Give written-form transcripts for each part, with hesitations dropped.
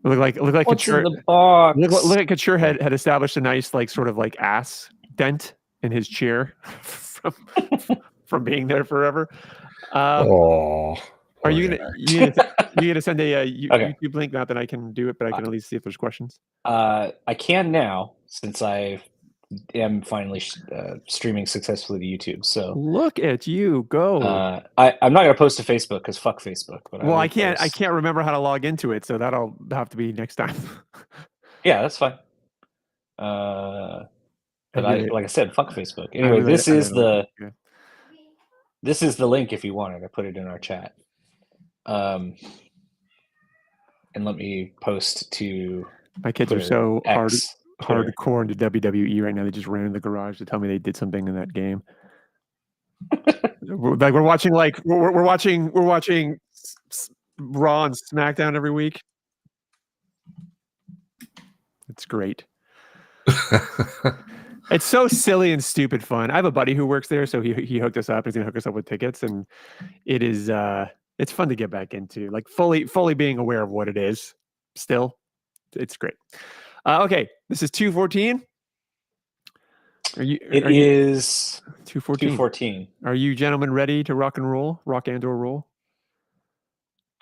Look like What's in Couture. the box? Look like Couture had established a nice like sort of like ass dent in his chair from being there forever. Oh, Are you gonna send a Okay. YouTube link? Not that I can do it, but I can at least see if there's questions. I can now since I am finally streaming successfully to YouTube. So Look at you go. I'm not gonna post to Facebook because fuck Facebook. But Well, I can't remember how to log into it, so that'll have to be next time. Yeah, that's fine. But like I said, fuck Facebook. Anyway, this is the link if you want it. I put it in our chat. And let me post to my kids Twitter, are so X, hardcore into WWE right now. They just ran in the garage to tell me they did something in that game. Like we're watching Raw and SmackDown every week. It's great. It's so silly and stupid fun. I have a buddy who works there, so he hooked us up. He's gonna hook us up with tickets, and it is it's fun to get back into, like fully being aware of what it is. Still, it's great. Okay, this is 214. It is 214. Are you gentlemen ready to rock and roll? Rock and or roll?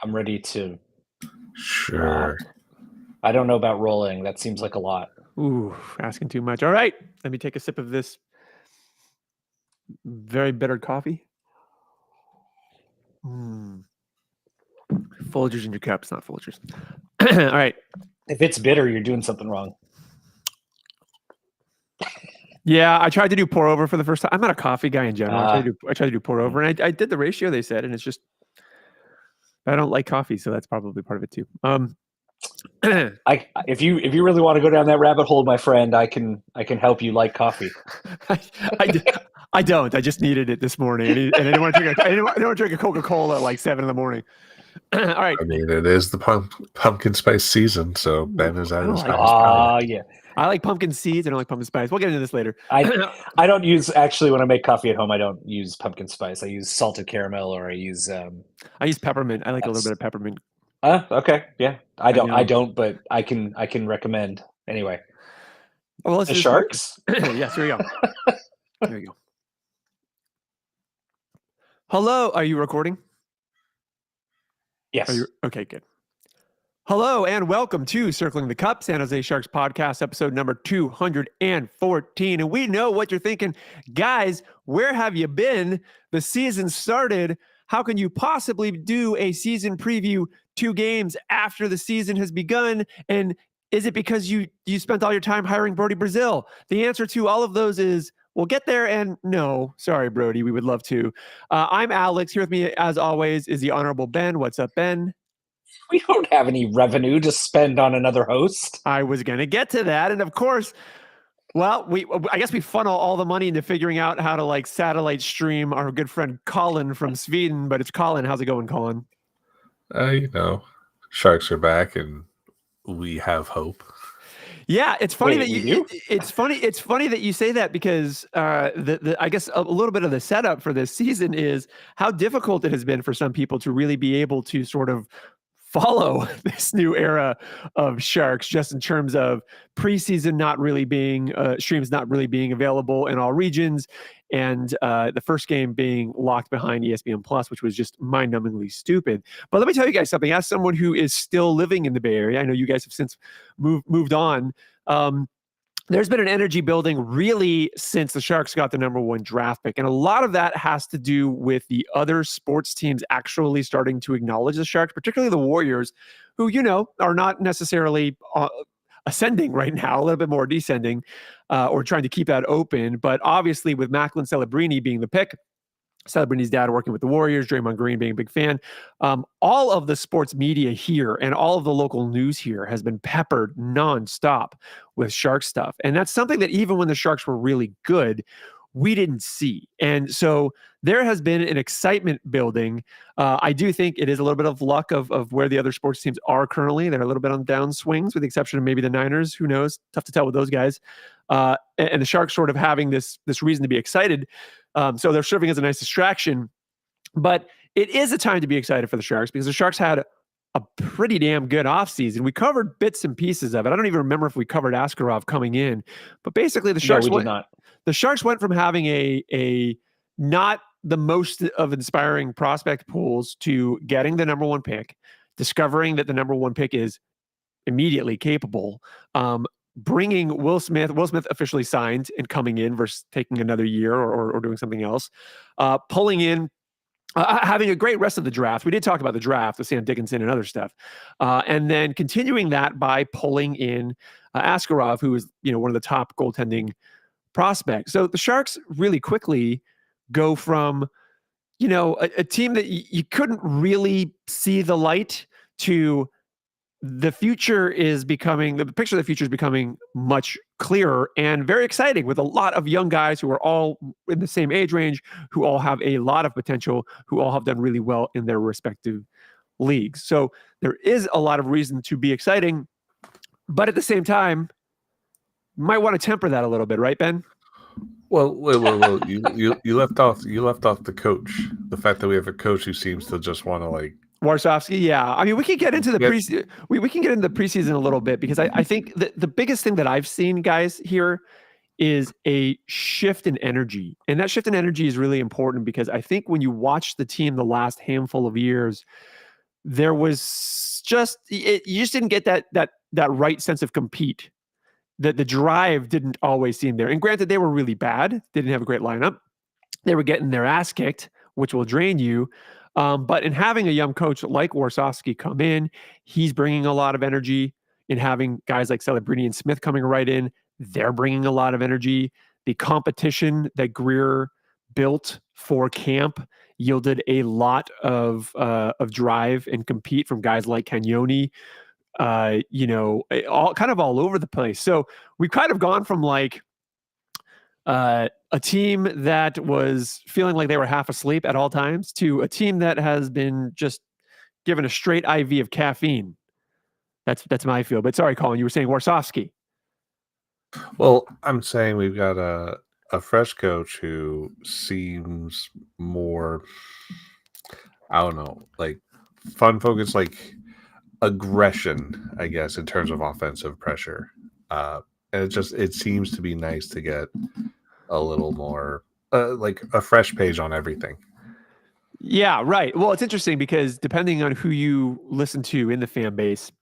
I'm ready to. Sure. I don't know about rolling. That seems like a lot. Ooh, asking too much. All right, let me take a sip of this very bitter coffee. Folgers in your cups, not Folgers. All right. If it's bitter, you're doing something wrong. Yeah, I tried to do pour over for the first time. I'm not a coffee guy in general. I tried to do pour over, and I did the ratio they said, and it's just I don't like coffee, so that's probably part of it too. If you really want to go down that rabbit hole, my friend, I can help you like coffee. I don't. I just needed it this morning, and I didn't want to drink a Coca-Cola at like 7 a.m. All right. I mean, it is the pumpkin spice season, so Ben is at his yeah. I like pumpkin seeds. I don't like pumpkin spice. We'll get into this later. I don't use when I make coffee at home. I don't use pumpkin spice. I use salted caramel, or I use peppermint. I like a little bit of peppermint. Okay, yeah. I don't, but I can recommend anyway. Well, the Sharks. Yes, here we go. There we go. Hello, are you recording? Yes. Okay, good. Hello and welcome to Circling the Cup, San Jose Sharks podcast, episode number 214. And we know what you're thinking. Guys, where have you been? The season started. How can you possibly do a season preview 2 games after the season has begun? And is it because you spent all your time hiring Brody Brazil? The answer to all of those is we'll get there, and no. Sorry, Brody. We would love to. I'm Alex. Here with me, as always, is the Honorable Ben. What's up, Ben? We don't have any revenue to spend on another host. I was going to get to that. And of course, well, I guess we funnel all the money into figuring out how to like satellite stream our good friend Colin from Sweden. But it's Colin. How's it going, Colin? Sharks are back and we have hope. Yeah, it's funny it's funny that you say that because I guess a little bit of the setup for this season is how difficult it has been for some people to really be able to sort of follow this new era of Sharks, just in terms of preseason not really being streams not really being available in all regions, and the first game being locked behind ESPN Plus, which was just mind-numbingly stupid. But let me tell you guys something. As someone who is still living in the Bay Area, I know you guys have since moved on. There's been an energy building really since the Sharks got the number 1 draft pick. And a lot of that has to do with the other sports teams actually starting to acknowledge the Sharks, particularly the Warriors, who, are not necessarily ascending right now, a little bit more descending, or trying to keep that open. But obviously with Macklin Celebrini being the pick, Celebrini's dad working with the Warriors, Draymond Green being a big fan. All of the sports media here and all of the local news here has been peppered nonstop with Shark stuff. And that's something that even when the Sharks were really good, we didn't see. And so there has been an excitement building. I do think it is a little bit of luck of where the other sports teams are currently. They're a little bit on downswings with the exception of maybe the Niners. Who knows? Tough to tell with those guys. And the Sharks sort of having this reason to be excited. So they're serving as a nice distraction, but it is a time to be excited for the Sharks because the Sharks had a pretty damn good offseason. We covered bits and pieces of it. I don't even remember if we covered Askarov coming in, but basically the Sharks the Sharks went from having a not the most of inspiring prospect pools to getting the number one pick, discovering that the number one pick is immediately capable, bringing Will Smith officially signed and coming in versus taking another year or doing something else, pulling in, having a great rest of the draft. We did talk about the draft with Sam Dickinson and other stuff. And then continuing that by pulling in Askarov, who is, one of the top goaltending prospects. So the Sharks really quickly go from, a team that you couldn't really see the light to the picture of the future is becoming much clearer and very exciting, with a lot of young guys who are all in the same age range, who all have a lot of potential, who all have done really well in their respective leagues. So there is a lot of reason to be exciting, but at the same time, you might want to temper that a little bit, right, Ben? Well, you left off the coach. The fact that we have a coach who seems to just want to Warsofsky, yeah. I mean, we can get into the preseason. We can get into the preseason a little bit, because I think that the biggest thing that I've seen, guys, here is a shift in energy. And that shift in energy is really important, because I think when you watch the team the last handful of years, there was you just didn't get that right sense of compete. The drive didn't always seem there. And granted, they were really bad. They didn't have a great lineup. They were getting their ass kicked, which will drain you. But in having a young coach like Warsofsky come in, he's bringing a lot of energy. In having guys like Celebrini and Smith coming right in, they're bringing a lot of energy. The competition that Greer built for camp yielded a lot of drive and compete from guys like Cagnoni, all over the place. So we've kind of gone from a team that was feeling like they were half asleep at all times to a team that has been just given a straight IV of caffeine. That's my feel. But sorry, Colin, you were saying Warsofsky. Well, I'm saying we've got a fresh coach who seems more, I don't know, fun focused, aggression, I guess, in terms of offensive pressure. And it seems to be nice to get a little more a fresh page on everything. Yeah, right. Well, it's interesting because depending on who you listen to in the fan base,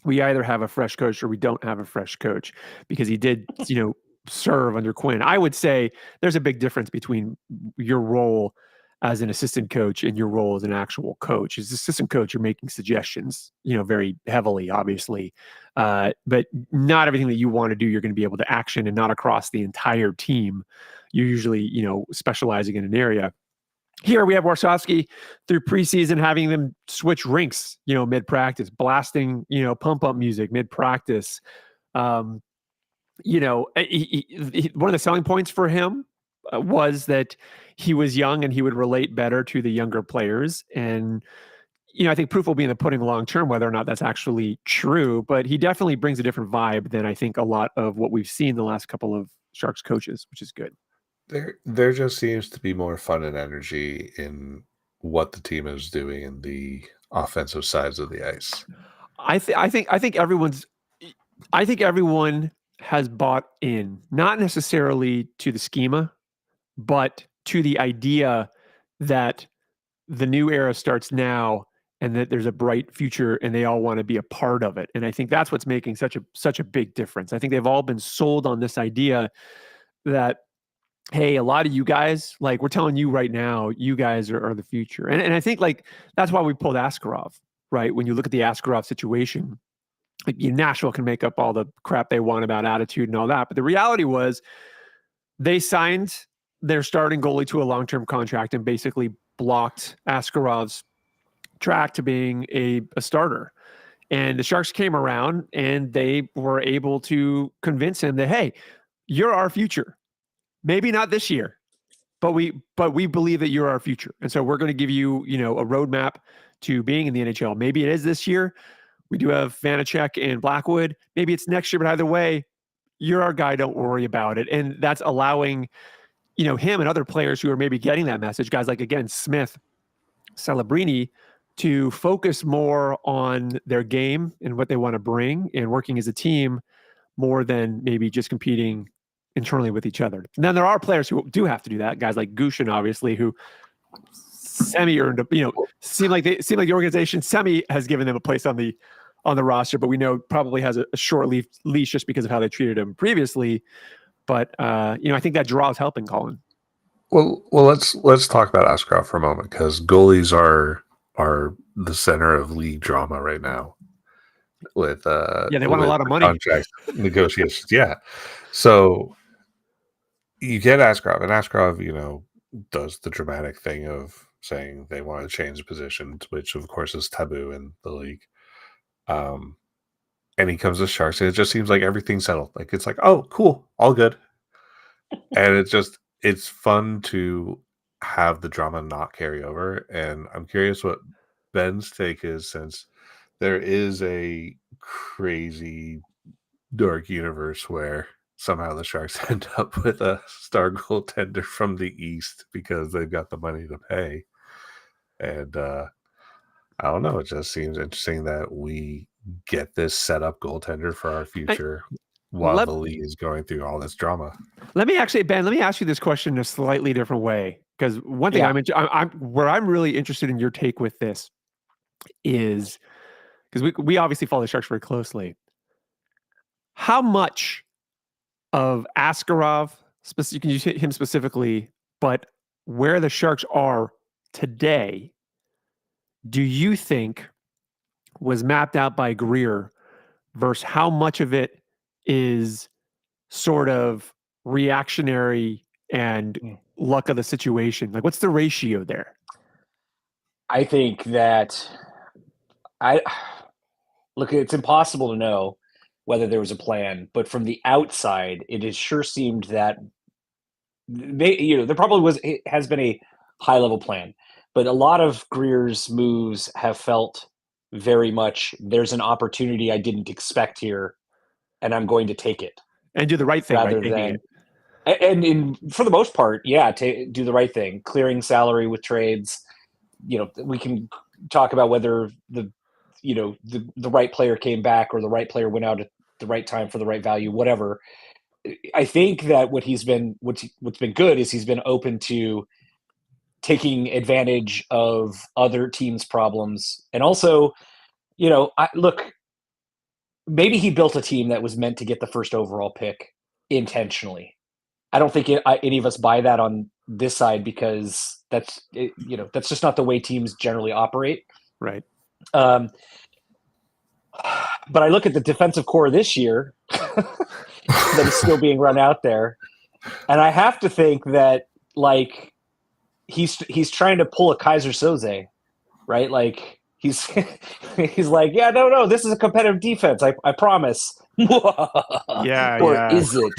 we either have a fresh coach or we don't have a fresh coach, because he did, serve under Quinn. I would say there's a big difference between your role as an assistant coach and your role as an actual coach. As assistant coach, you're making suggestions, very heavily, obviously. But not everything that you want to do, you're going to be able to action, and not across the entire team. You're usually, specializing in an area. Here we have Warsofsky through preseason having them switch rinks, mid-practice, blasting, pump-up music mid-practice. One of the selling points for him was that he was young and he would relate better to the younger players. And, I think proof will be in the pudding long term, whether or not that's actually true. But he definitely brings a different vibe than I think a lot of what we've seen the last couple of Sharks coaches, which is good. There just seems to be more fun and energy in what the team is doing in the offensive sides of the ice. I think everyone has bought in, not necessarily to the schema, but to the idea that the new era starts now and that there's a bright future and they all want to be a part of it. And I think that's what's making such a big difference. I think they've all been sold on this idea that, hey, a lot of you guys, we're telling you right now, you guys are the future. And I think that's why we pulled Askarov, right? When you look at the Askarov situation, Nashville can make up all the crap they want about attitude and all that. But the reality was they signed their starting goalie to a long-term contract and basically blocked Askarov's track to being a starter. And the Sharks came around and they were able to convince him that, hey, you're our future. Maybe not this year, but we believe that you're our future. And so we're going to give you, a roadmap to being in the NHL. Maybe it is this year. We do have Vanacek and Blackwood. Maybe it's next year, but either way, you're our guy. Don't worry about it. And that's allowing, him and other players who are maybe getting that message, guys like, again, Smith, Celebrini, to focus more on their game and what they want to bring and working as a team more than maybe just competing internally with each other. And then there are players who do have to do that. Guys like Gushin, obviously, who semi-earned, seem like the organization semi has given them a place on the roster, but we know probably has a short leash just because of how they treated him previously. But I think that draw is helping Colin. Well, let's talk about Askarov for a moment, because goalies are the center of league drama right now. With they want a lot of money. Contract negotiations, yeah. So you get Askarov, and Askarov, does the dramatic thing of saying they want to change positions, which of course is taboo in the league. And he comes to Sharks, and it just seems like everything's settled. Like, it's like, oh, cool, all good. And it's fun to have the drama not carry over. And I'm curious what Ben's take is, since there is a crazy dark universe where somehow the Sharks end up with a star goaltender from the East because they've got the money to pay. And I don't know. It just seems interesting that we get this setup goaltender for our future while the league is going through all this drama. Ben, let me ask you this question in a slightly different way. Because one thing I'm really interested in your take with this is, because we obviously follow the Sharks very closely. How much of Askarov, you can use him specifically, but where the Sharks are today, do you think was mapped out by Greer versus how much of it is sort of reactionary and luck of the situation? Like, what's the ratio there? I think that it's impossible to know whether there was a plan, but from the outside, it sure seemed that there probably has been a high level plan, but a lot of Greer's moves have felt very much, there's an opportunity I didn't expect here, and I'm going to take it and do the right thing by taking it. And for the most part, do the right thing, clearing salary with trades. We can talk about whether the right player came back or the right player went out at the right time for the right value, whatever. I think that what's been good is he's been open to taking advantage of other teams' problems. And also, maybe he built a team that was meant to get the first overall pick intentionally. I don't think any of us buy that on this side, because that's just not the way teams generally operate. Right. But I look at the defensive core this year that is still being run out there, and I have to think that, like, he's trying to pull a Kaiser Soze, right? Like, he's like, yeah, no, this is a competitive defense. I promise. Yeah. Is it?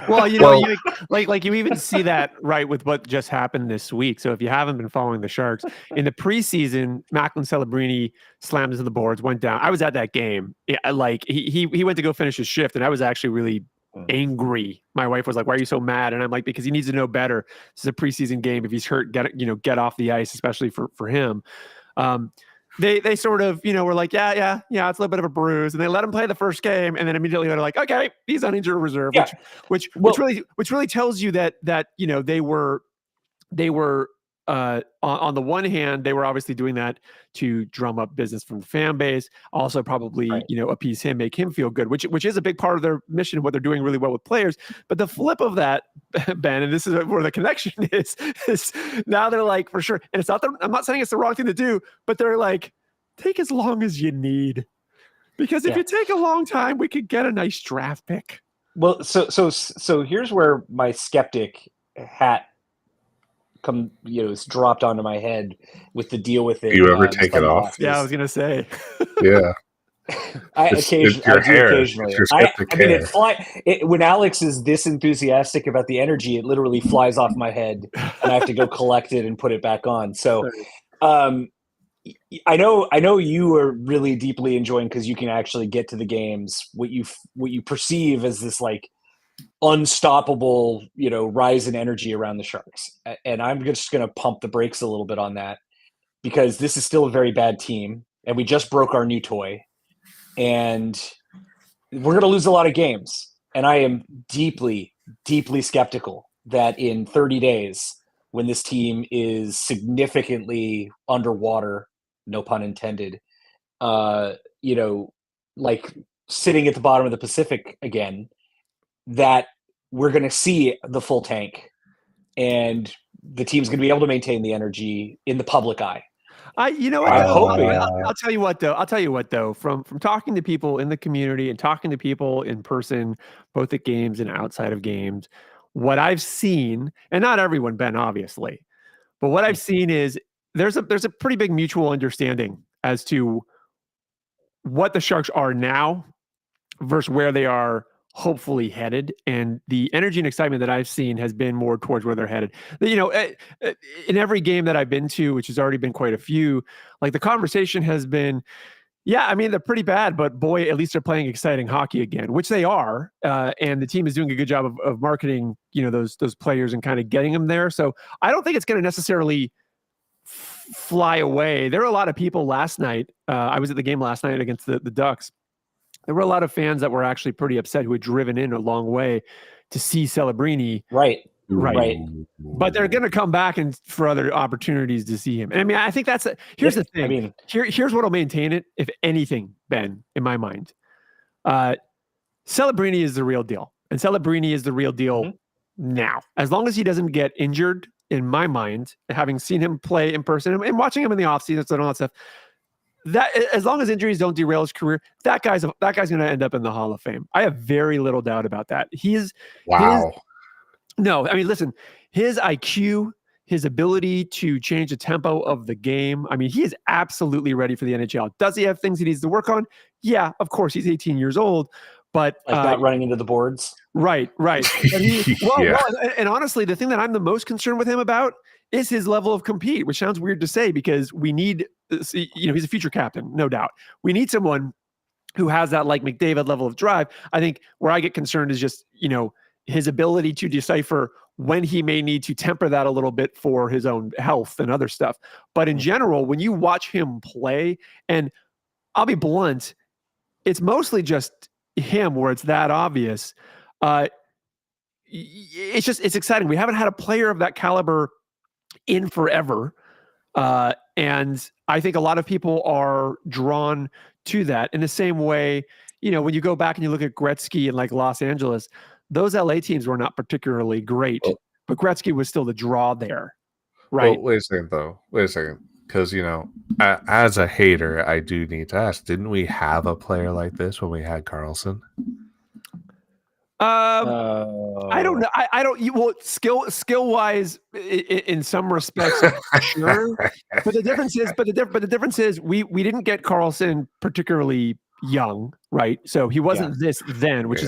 Well, you even see that right with what just happened this week. So if you haven't been following the Sharks in the preseason, Macklin Celebrini slammed into the boards, went down. I was at that game. He went to go finish his shift, and I was actually really angry. My wife was like, "Why are you so mad?" And I'm like, "Because he needs to know better. This is a preseason game. If he's hurt, get off the ice, especially for him." They sort of, were like, yeah, it's a little bit of a bruise, and they let him play the first game, and then immediately they're like, okay, he's on injured reserve, which really tells you that they were on the one hand, they were obviously doing that to drum up business from the fan base, also probably appease him, make him feel good, which is a big part of their mission, what they're doing really well with players. But the flip of that, Ben, and this is where the connection is now they're like, for sure, and I'm not saying it's the wrong thing to do, but they're like, take as long as you need, because if you take a long time, we could get a nice draft pick. Well, so here's where my skeptic hat is dropped onto my head with the deal with it. You ever take it off? Yeah, I was gonna say. Yeah. Occasionally. When Alex is this enthusiastic about the energy, it literally flies off my head, and I have to go collect it and put it back on. So, I know you are really deeply enjoying, because you can actually get to the games, what you perceive as this like unstoppable, rise in energy around the Sharks. And I'm just going to pump the brakes a little bit on that. because this is still a very bad team, and we just broke our new toy, and we're going to lose a lot of games. And I am deeply, deeply skeptical that in 30 days, when this team is significantly underwater, no pun intended, like sitting at the bottom of the Pacific again, that we're going to see the full tank, and the team's going to be able to maintain the energy in the public eye. You know what? I'm though? hoping. I'll tell you what, though. I'll tell you what, though. From talking to people in the community and talking to people in person, both at games and outside of games, what I've seen, and not everyone, Ben, obviously, but what I've seen is there's a pretty big mutual understanding as to what the Sharks are now versus where they are hopefully headed, and the energy and excitement that I've seen has been more towards where they're headed. You know, in every game that I've been to, which has already been quite a few, like the conversation has been, yeah, I mean, they're pretty bad, but boy, at least they're playing exciting hockey again, which they are, and the team is doing a good job of marketing, those players and kind of getting them there. So I don't think it's going to necessarily fly away. There were a lot of people last night. I was at the game last night against the Ducks. There were a lot of fans that were actually pretty upset who had driven in a long way to see Celebrini. Right. But they're going to come back and for other opportunities to see him. And I mean, I think here's the thing. I mean, here's what'll maintain it, if anything, Ben, in my mind. Celebrini is the real deal. And Celebrini is the real deal now. As long as he doesn't get injured, in my mind, having seen him play in person and watching him in the offseason and all that stuff, that as long as injuries don't derail his career, that guy's going to end up in the Hall of Fame. I have very little doubt about that. No, I mean, listen, his IQ, his ability to change the tempo of the game. I mean, he is absolutely ready for the NHL. Does he have things he needs to work on? Yeah, of course. He's 18 years old, but not running into the boards. Right. But and honestly, the thing that I'm the most concerned with him about is his level of compete, which sounds weird to say because we need, he's a future captain, no doubt. We need someone who has that like McDavid level of drive. I think where I get concerned is just, his ability to decipher when he may need to temper that a little bit for his own health and other stuff. But in general, when you watch him play, and I'll be blunt, it's mostly just him where it's that obvious. It's exciting. We haven't had a player of that caliber in forever. And I think a lot of people are drawn to that in the same way, when you go back and you look at Gretzky and like Los Angeles, those LA teams were not particularly great, but Gretzky was still the draw there. Right. Well, wait a second. Because, as a hater, I do need to ask, didn't we have a player like this when we had Carlson? I don't know. I don't. Skill wise, in some respects, sure. But the difference is, we didn't get Carlson particularly young, right? So he wasn't this then, which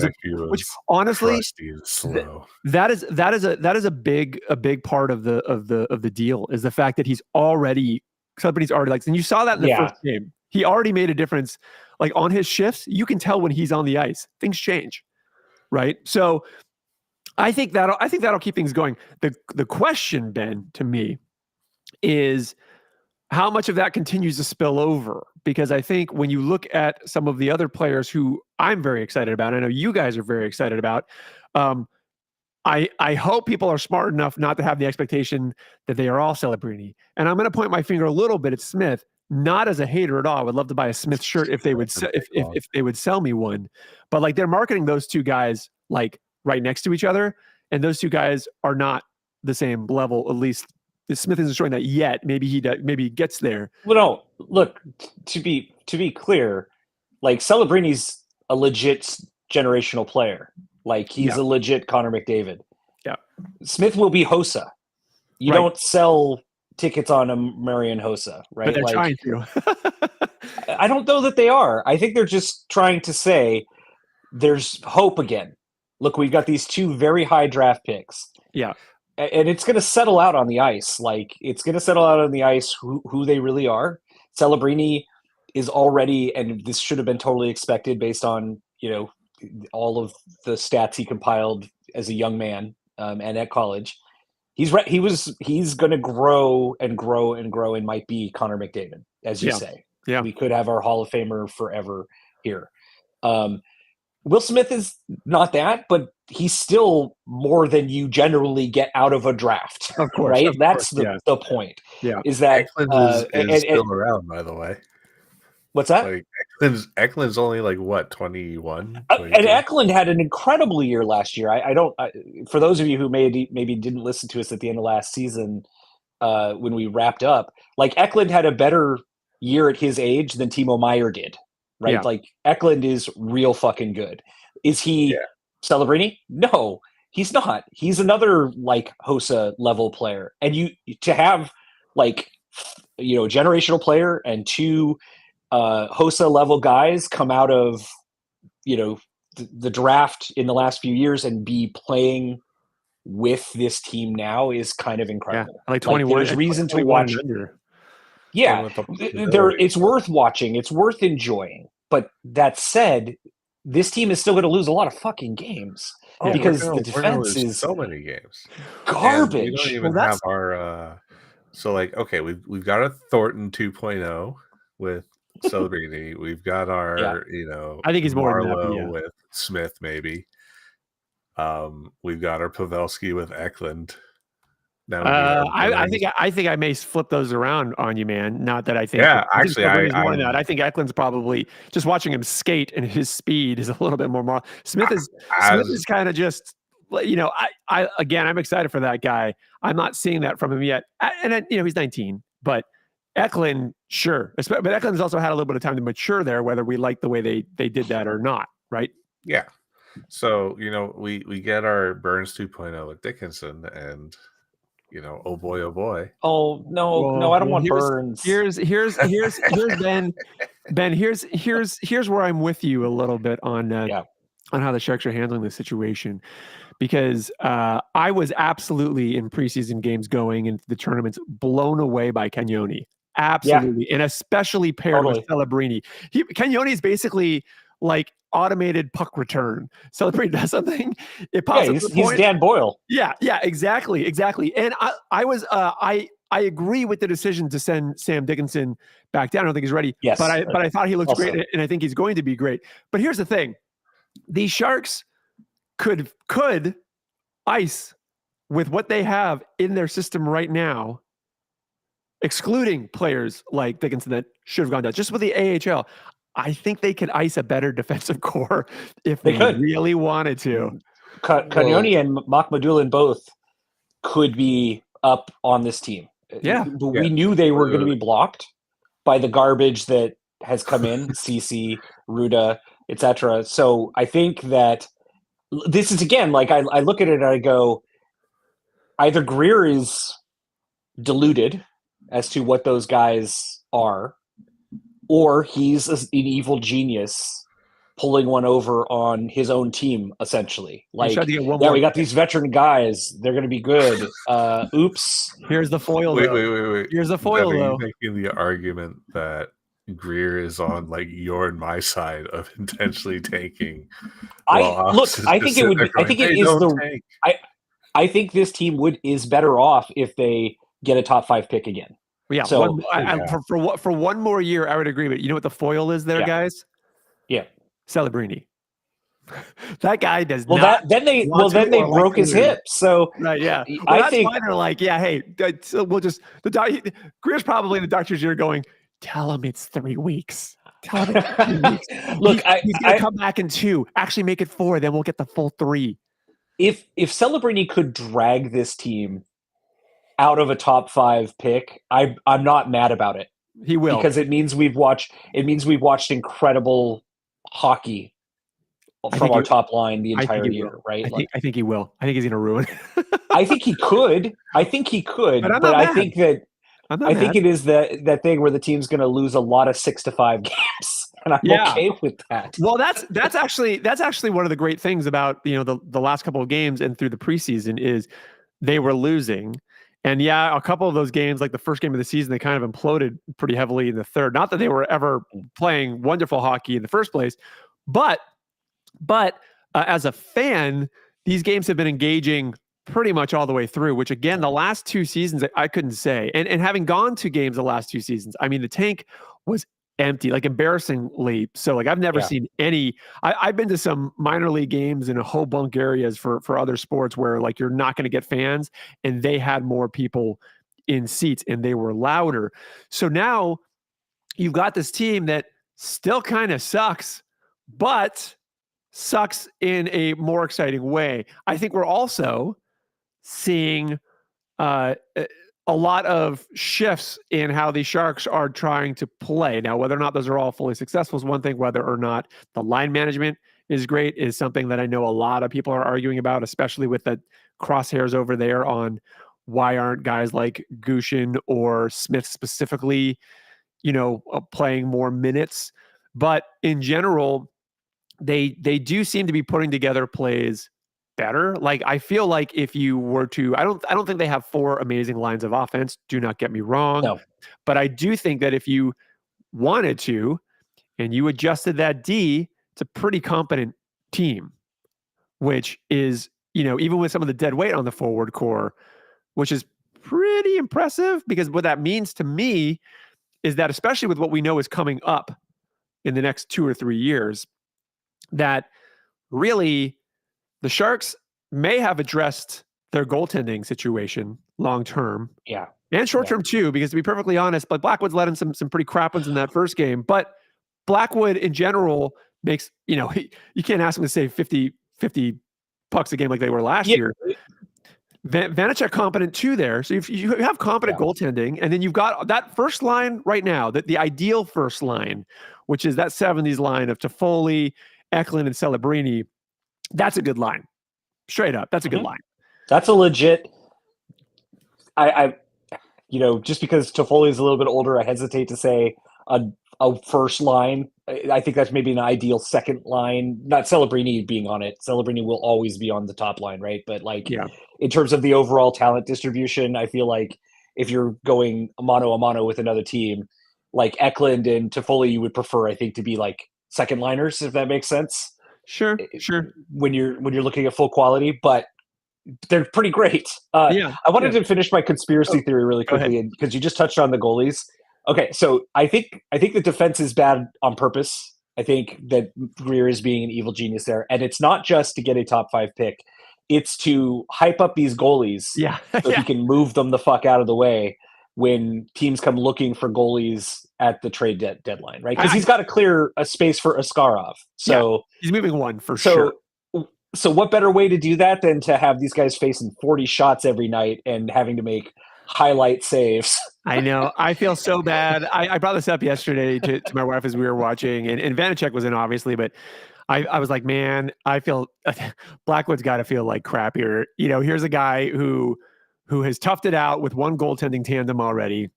honestly, that is a big part of the deal is the fact that somebody's already like, and you saw that in the first game. He already made a difference. Like on his shifts, you can tell when he's on the ice. Things change. Right. So I think that'll keep things going. The question, Ben, to me, is how much of that continues to spill over? Because I think when you look at some of the other players who I'm very excited about, I know you guys are very excited about, I hope people are smart enough not to have the expectation that they are all Celebrini. And I'm going to point my finger a little bit at Smith, not as a hater at all. I would love to buy a Smith shirt if they would if they would sell me one. But like they're marketing those two guys like right next to each other, and those two guys are not the same level. At least Smith isn't showing that yet. Maybe he does, maybe he gets there. Well, no. Look, to be clear, like Celebrini's a legit generational player. Like he's a legit Connor McDavid. Yeah. Smith will be Hossa. You don't sell tickets on a Marian Hossa, right? But they're trying to. I don't know that they are. I think they're just trying to say there's hope again. Look, we've got these two very high draft picks. Yeah. And it's going to settle out on the ice. Like it's going to settle out on the ice who they really are. Celebrini is already, and this should have been totally expected based on, all of the stats he compiled as a young man and at college. He's going to grow and grow and grow and might be Connor McDavid, as you say. Yeah. We could have our Hall of Famer forever here. Will Smith is not that, but he's still more than you generally get out of a draft. Of course. Right? Of That's course, the point. Yeah. Is that Eklund is still around, by the way. What's that? Like Eklund's only like what, 21? And Eklund had an incredible year last year. For those of you who maybe didn't listen to us at the end of last season when we wrapped up, like Eklund had a better year at his age than Timo Meier did. Right? Yeah. Like Eklund is real fucking good. Is he Celebrini? No, he's not. He's another like Hossa level player. And you to have like a generational player and two Hossa level guys come out of the draft in the last few years and be playing with this team now is kind of incredible. Like 21. There's reason to watch. Yeah, it's worth watching. It's worth enjoying. But that said, this team is still going to lose a lot of fucking games because the defense is so many games garbage. And we don't even have our so like okay, we've got a Thornton 2.0 with Celebrini. We've got our I think he's more than Marlowe with Smith maybe. We've got our Pavelski with Eklund. I think I may flip those around on you, man. Not that I think. Yeah, actually, I think Eklund's probably just watching him skate and his speed is a little bit more. Smith is kind of just, I'm excited for that guy. I'm not seeing that from him yet, and he's 19, but Eklund, sure, but Eklund's also had a little bit of time to mature there, whether we like the way they did that or not, right? Yeah. So we get our Burns 2.0 with Dickinson and. Oh boy. Oh no, I don't want Burns. Here's Ben. Ben, here's where I'm with you a little bit on how the Sharks are handling the situation, because I was absolutely in preseason games going into the tournaments blown away by Cagnoni, absolutely, and especially paired with Celebrini. Cagnoni is basically like automated puck return. Celebrini does something, it pops up. He's Dan Boyle. Yeah, exactly. And I agree with the decision to send Sam Dickinson back down. I don't think he's ready. Yes, but I thought he looks great, and I think he's going to be great. But here's the thing: these Sharks could ice with what they have in their system right now, excluding players like Dickinson that should have gone down. Just with the AHL. I think they could ice a better defensive core if they really wanted to. Cagnoni and Makhmadulin both could be up on this team. Yeah. But we knew they were going to be blocked by the garbage that has come in, CC, Ruda, etc. So I think that this is, again, like I look at it and I go, either Greer is deluded as to what those guys are, or he's an evil genius pulling one over on his own team, essentially. Like, we got these veteran guys. They're going to be good. Oops. Here's the foil. Wait. Here's the foil, though. Making the argument that Greer is on like your and my side of intentionally tanking. I think this team is better off if they get a top 5 pick again. Yeah. So for one more year, I would agree. But you know what the foil is there, guys? Yeah. Celebrini. That guy does not. Then they broke his hip. So right, yeah. I think they're like, hey, we'll just Greer's probably in the doctor's ear going, tell him it's 3 weeks. Tell him it's 3 weeks. Look, he's gonna come back in 2. Actually, make it 4. Then we'll get the full 3. If Celebrini could drag this team out of a top 5 pick, I'm not mad about it. He will, because it means we've watched incredible hockey from our top line the entire year, right? I think he will. I think he's going to ruin it. I think he could. But I think it is that thing where the team's going to lose a lot of 6-5 games, and I'm okay with that. Well, that's actually one of the great things about the last couple of games and through the preseason is they were losing. And a couple of those games, like the first game of the season, they kind of imploded pretty heavily in the third. Not that they were ever playing wonderful hockey in the first place, but as a fan, these games have been engaging pretty much all the way through, which again, the last 2 seasons, I couldn't say. And having gone to games the last 2 seasons, I mean, the tank was empty, like embarrassingly. So like I've never seen any, I've been to some minor league games in a whole bunk areas for other sports where like you're not going to get fans, and they had more people in seats and they were louder. So now you've got this team that still kind of sucks, but sucks in a more exciting way. I think we're also seeing a lot of shifts in how the Sharks are trying to play. Now, whether or not those are all fully successful is one thing. Whether or not the line management is great is something that I know a lot of people are arguing about, especially with the crosshairs over there on why aren't guys like Gushin or Smith specifically, playing more minutes. But in general, they do seem to be putting together plays better. Like I feel like if you were to, I don't think they have 4 amazing lines of offense. Do not get me wrong. No. But I do think that if you wanted to, and you adjusted that D, it's a pretty competent team, which is, even with some of the dead weight on the forward core, which is pretty impressive, because what that means to me is that, especially with what we know is coming up in the next 2 or 3 years, that really the Sharks may have addressed their goaltending situation long term. Yeah. And short term too, because to be perfectly honest, but Blackwood's let in some pretty crap ones in that first game. But Blackwood in general makes, you can't ask him to save 50 pucks a game like they were last year. Vanacek competent too there. So if you have competent goaltending, and then you've got that first line right now, that the ideal first line, which is that 70s line of Toffoli, Eklund, and Celebrini. That's a good line. Straight up. That's a good line. That's a legit. I just because Toffoli is a little bit older, I hesitate to say a first line. I think that's maybe an ideal second line. Not Celebrini being on it. Celebrini will always be on the top line, right? But in terms of the overall talent distribution, I feel like if you're going mano a mano with another team, like Eklund and Toffoli, you would prefer, I think, to be like second liners, if that makes sense. Sure. When you're looking at full quality, but they're pretty great. I wanted to finish my conspiracy theory really quickly, because you just touched on the goalies. Okay, so I think the defense is bad on purpose. I think that Greer is being an evil genius there, and it's not just to get a top 5 pick; it's to hype up these goalies, so he can move them the fuck out of the way when teams come looking for goalies at the trade deadline, right? Because he's got to clear a space for Askarov. So he's moving one for sure. So what better way to do that than to have these guys facing 40 shots every night and having to make highlight saves? I know. I feel so bad. I brought this up yesterday to my wife as we were watching, and Vanacek was in, obviously, but I was like, man, I feel Blackwood's got to feel like crap here. Here's a guy who has toughed it out with one goaltending tandem already.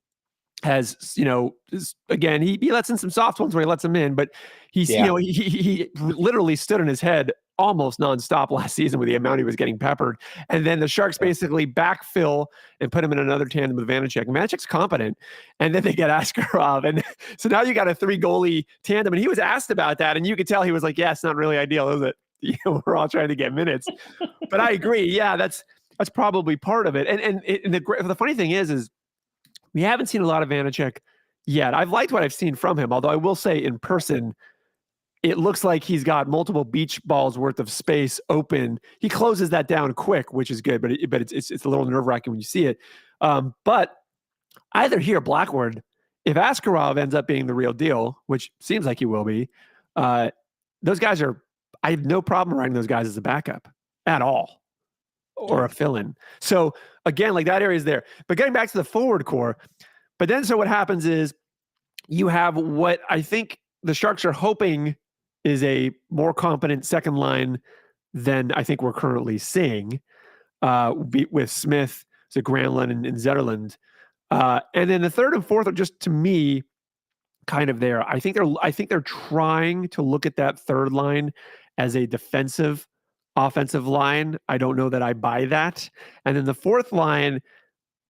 Has, again, he lets in some soft ones where he lets them in, but he's, he literally stood on his head almost nonstop last season with the amount he was getting peppered. And then the Sharks basically backfill and put him in another tandem with Vanacek. Vanacek's competent. And then they get Askarov. And so now you got a 3 goalie tandem. And he was asked about that. And you could tell he was like, yeah, it's not really ideal, is it? We're all trying to get minutes. But I agree. Yeah, that's probably part of it. And the funny thing is we haven't seen a lot of Vanacek yet. I've liked what I've seen from him, although I will say in person, it looks like he's got multiple beach balls worth of space open. He closes that down quick, which is good, but it's a little nerve-wracking when you see it. But either here, Blackwood, if Askarov ends up being the real deal, which seems like he will be, those guys I have no problem running those guys as a backup at all, or a fill-in. So again, like that area is there. But getting back to the forward core, but then so what happens is you have what I think the Sharks are hoping is a more competent second line than I think we're currently seeing with Smith, Granlund, and Zetterlund. And then the third and fourth are just, to me, kind of there. I think they're trying to look at that third line as a defensive offensive line. I don't know that I buy that. And then the fourth line,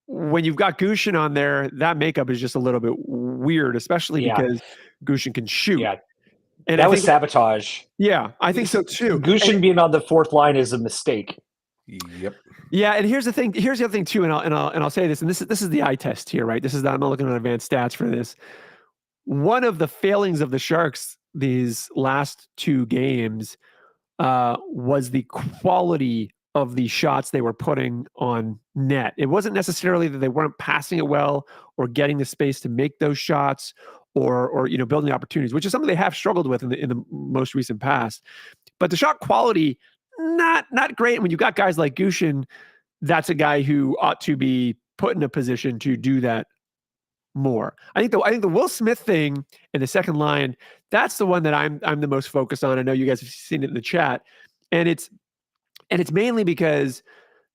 when you've got Gushin on there, that makeup is just a little bit weird, especially because Gushin can shoot. Yeah. And that was sabotage. Yeah, I think so too. Gushin being on the fourth line is a mistake. Yep. Yeah, and here's the thing. Here's the other thing too, and I'll say this, and this is the eye test here, right? This is not, I'm not looking at advanced stats for this. One of the failings of the Sharks these last two games was the quality of the shots they were putting on net. It wasn't necessarily that they weren't passing it well or getting the space to make those shots or building opportunities, which is something they have struggled with in the most recent past. But the shot quality, not great. When you got guys like Gushin, that's a guy who ought to be put in a position to do that more. I think the Will Smith thing in the second line, that's the one that I'm the most focused on. I know you guys have seen it in the chat, and it's mainly because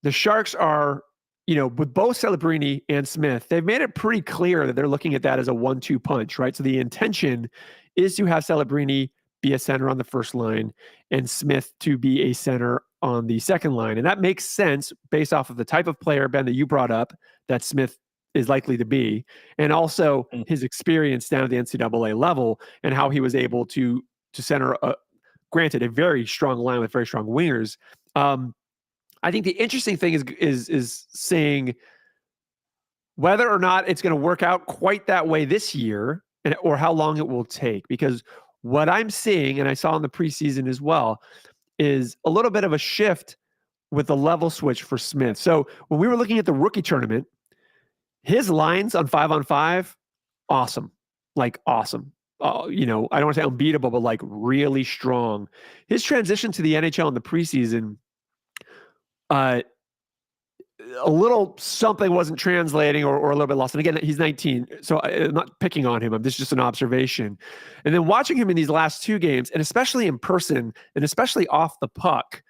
the Sharks are, with both Celebrini and Smith, they've made it pretty clear that they're looking at that as a 1-2 punch, right? So the intention is to have Celebrini be a center on the first line and Smith to be a center on the second line. And that makes sense based off of the type of player, Ben, that you brought up, that Smith is likely to be, and also his experience down at the NCAA level and how he was able to center, granted, a very strong line with very strong wingers. I think the interesting thing is seeing whether or not it's going to work out quite that way this year, or how long it will take. Because what I'm seeing, and I saw in the preseason as well, is a little bit of a shift with the level switch for Smith. So when we were looking at the rookie tournament, his lines on 5-on-5, awesome. Like awesome. I don't want to say unbeatable, but like really strong. His transition to the NHL in the preseason, a little something wasn't translating or a little bit lost. And again, he's 19, so I'm not picking on him. This is just an observation. And then watching him in these last two games, and especially in person, and especially off the puck,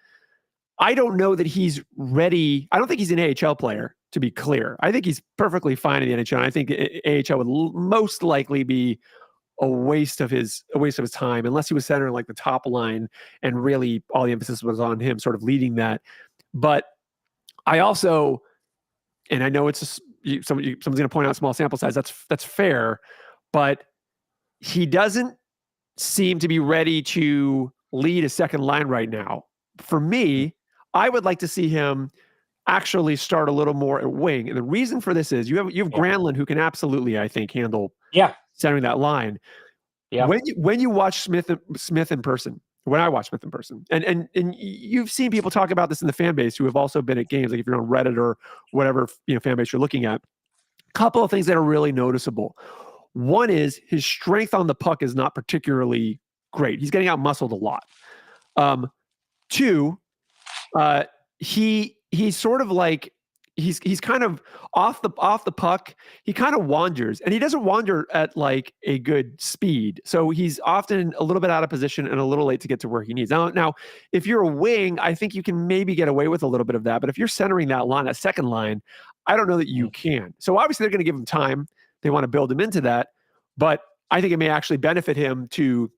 I don't know that he's ready. I don't think he's an AHL player, to be clear. I think he's perfectly fine in the NHL. And I think AHL would most likely be a waste of his time, unless he was centering like the top line and really all the emphasis was on him sort of leading that. But I also, and I know it's someone's going to point out small sample size. That's fair, but he doesn't seem to be ready to lead a second line right now. For me, I would like to see him actually start a little more at wing. And the reason for this is you have Granlund, who can absolutely, I think, handle centering that line. Yeah. When you watch Smith in person, when I watch Smith in person, and you've seen people talk about this in the fan base who have also been at games, like if you're on Reddit or whatever fan base you're looking at, a couple of things that are really noticeable. One is his strength on the puck is not particularly great. He's getting out muscled a lot. Two, he's sort of like he's kind of off the puck. He kind of wanders, and he doesn't wander at like a good speed. So he's often a little bit out of position and a little late to get to where he needs. Now, if you're a wing, I think you can maybe get away with a little bit of that. But if you're centering that line, that second line, I don't know that you can. So obviously they're going to give him time. They want to build him into that, but I think it may actually benefit him to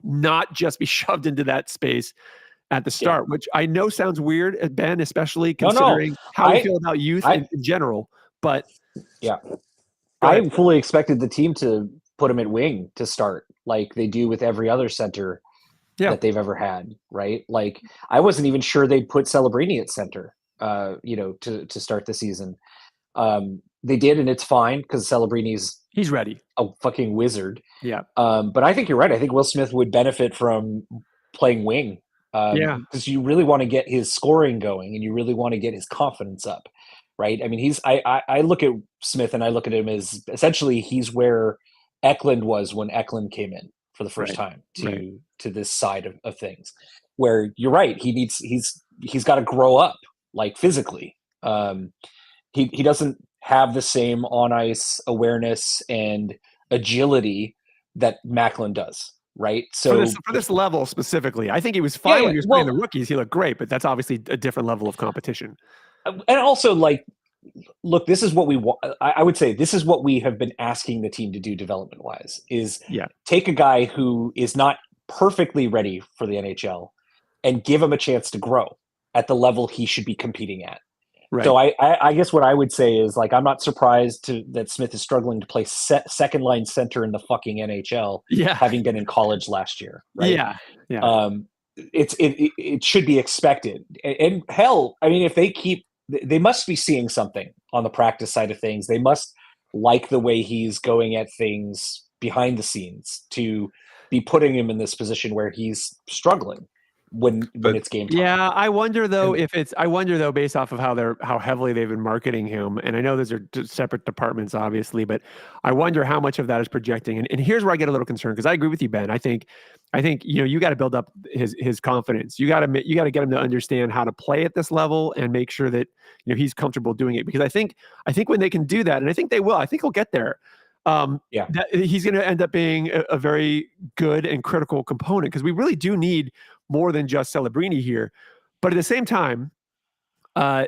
not just be shoved into that space at the start, which I know sounds weird, Ben, especially considering how you feel about youth in general. But I fully expected the team to put him at wing to start, like they do with every other center that they've ever had, right? Like I wasn't even sure they'd put Celebrini at center, to start the season. They did, and it's fine because he's ready, a fucking wizard. Yeah. But I think you're right. I think Will Smith would benefit from playing wing. Because you really want to get his scoring going and you really want to get his confidence up, right? I mean, I look at Smith and I look at him as essentially he's where Eklund was when Eklund came in for the first time to this side of things, where you're right. He's got to grow up, like physically. He doesn't have the same on ice awareness and agility that Macklin does. Right. So for this level specifically, I think he was fine when he was playing the rookies. He looked great, but that's obviously a different level of competition. And also, like, look, this is what we want. I would say this is what we have been asking the team to do development wise is take a guy who is not perfectly ready for the NHL and give him a chance to grow at the level he should be competing at. Right. So I guess what I would say is, like, I'm not surprised that Smith is struggling to play second line center in the fucking NHL, having been in college last year. Right? Yeah. It should be expected. And hell, I mean, if they keep they must be seeing something on the practice side of things. They must like the way he's going at things behind the scenes to be putting him in this position where he's struggling when it's game time. Yeah, I wonder though based off of how heavily they've been marketing him, and I know those are separate departments obviously, but I wonder how much of that is projecting. And here's where I get a little concerned, because I agree with you, Ben. I think you got to build up his confidence. You got to get him to understand how to play at this level and make sure that he's comfortable doing it, because I think when they can do that, and I think they will, I think he'll get there. That he's going to end up being a very good and critical component, because we really do need more than just Celebrini here. But at the same time, by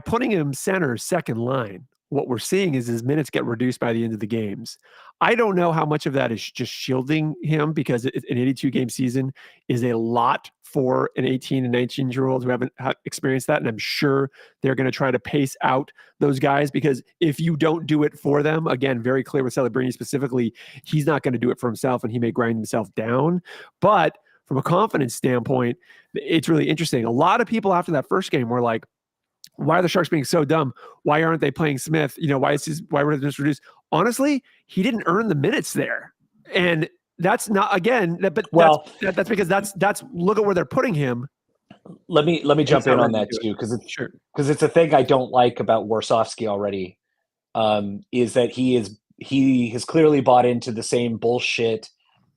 putting him center second line, what we're seeing is his minutes get reduced by the end of the games. I don't know how much of that is just shielding him, because an 82-game season is a lot for an 18 and 19-year-old who haven't experienced that. And I'm sure they're going to try to pace out those guys, because if you don't do it for them, again, very clear with Celebrini specifically, he's not going to do it for himself, and he may grind himself down. But from a confidence standpoint, it's really interesting. A lot of people after that first game were like, why are the Sharks being so dumb? Why aren't they playing Smith? Why were they just reduced? Honestly, he didn't earn the minutes there. And that's not, again, that's because that's look at where they're putting him. Let me jump in on that too, because it's a thing I don't like about Warsofsky already, is that he has clearly bought into the same bullshit.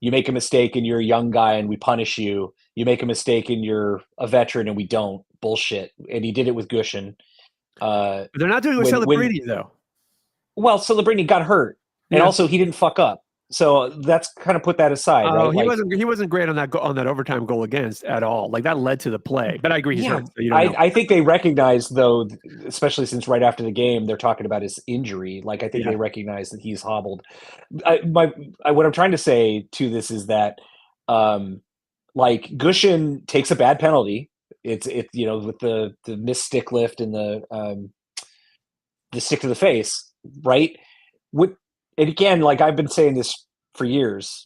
You make a mistake and you're a young guy and we punish you. You make a mistake and you're a veteran and we don't. Bullshit. And he did it with Gushin. But they're not doing it with Celebrini, though. Well, Celebrini got hurt, and also he didn't fuck up. So that's kind of put that aside. Right? He wasn't great on that overtime goal against at all. Like, that led to the play. But I agree. He's hurt, so I think they recognize, though, especially since right after the game they're talking about his injury. Like, I think they recognize that he's hobbled. What I'm trying to say to this is that, Gushin takes a bad penalty. It's with the missed stick lift and the stick to the face, right? And again, like I've been saying this for years,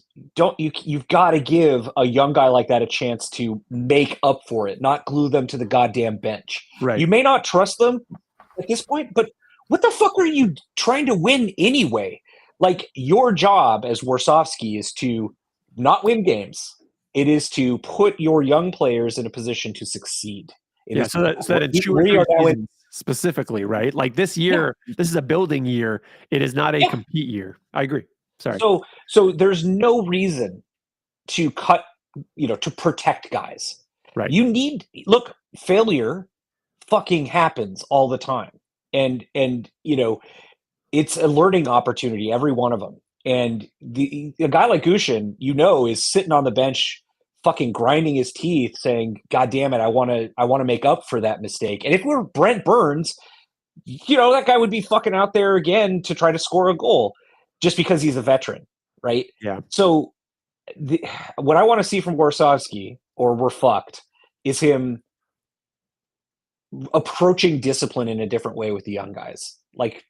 you've got to give a young guy like that a chance to make up for it, not glue them to the goddamn bench. Right. You may not trust them at this point, but what the fuck are you trying to win anyway? Like, your job as Warsofsky is to not win games. It is to put your young players in a position to succeed. So that ensures specifically, right? Like, this year, this is a building year. It is not a compete year. I agree. Sorry. So there's no reason to cut, to protect guys. Right. Failure fucking happens all the time. And it's a learning opportunity, every one of them. And a guy like Gushin, is sitting on the bench, fucking grinding his teeth, saying, "God damn it, I want to make up for that mistake." And if we're Brent Burns, that guy would be fucking out there again to try to score a goal, just because he's a veteran, right? Yeah. So, what I want to see from Warsofsky, or we're fucked, is him approaching discipline in a different way with the young guys. Like,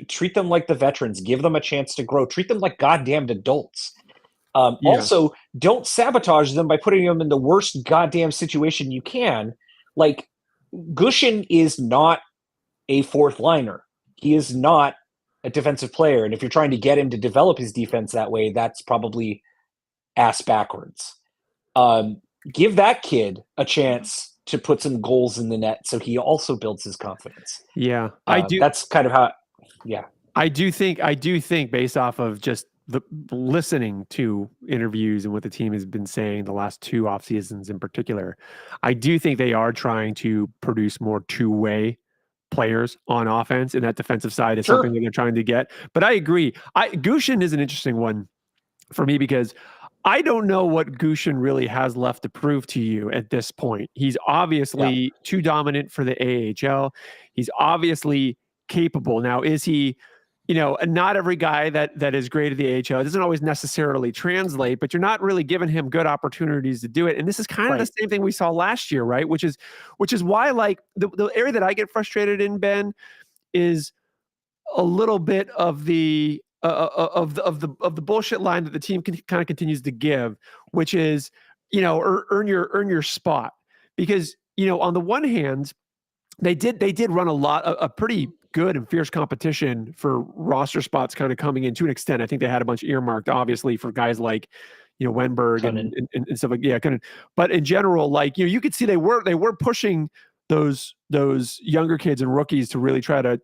treat them like the veterans, give them a chance to grow, treat them like goddamn adults. Also, don't sabotage them by putting them in the worst goddamn situation you can. Like, Gushin is not a fourth liner. He is not a defensive player. And if you're trying to get him to develop his defense that way, that's probably ass backwards. Give that kid a chance to put some goals in the net so he also builds his confidence. Yeah, I do. That's kind of how. Yeah, I do think based off of just the listening to interviews and what the team has been saying the last two off seasons in particular, I do think they are trying to produce more two-way players on offense, and that defensive side is something that they're trying to get. But I agree. Gushin is an interesting one for me, because I don't know what Gushin really has left to prove to you at this point. He's obviously too dominant for the AHL. He's obviously capable. Now, is he, not every guy that is great at the AHL, it doesn't always necessarily translate, but you're not really giving him good opportunities to do it. And this is kind of the same thing we saw last year, right? Which is why, like, the area that I get frustrated in, Ben, is a little bit of the bullshit line that the team kind of continues to give, which is, earn your spot. Because, on the one hand, they did run a pretty good and fierce competition for roster spots kind of coming in to an extent. I think they had a bunch earmarked, obviously, for guys like, Wenberg and stuff like, Cunnin. But in general, like, you could see they were pushing those younger kids and rookies to really try to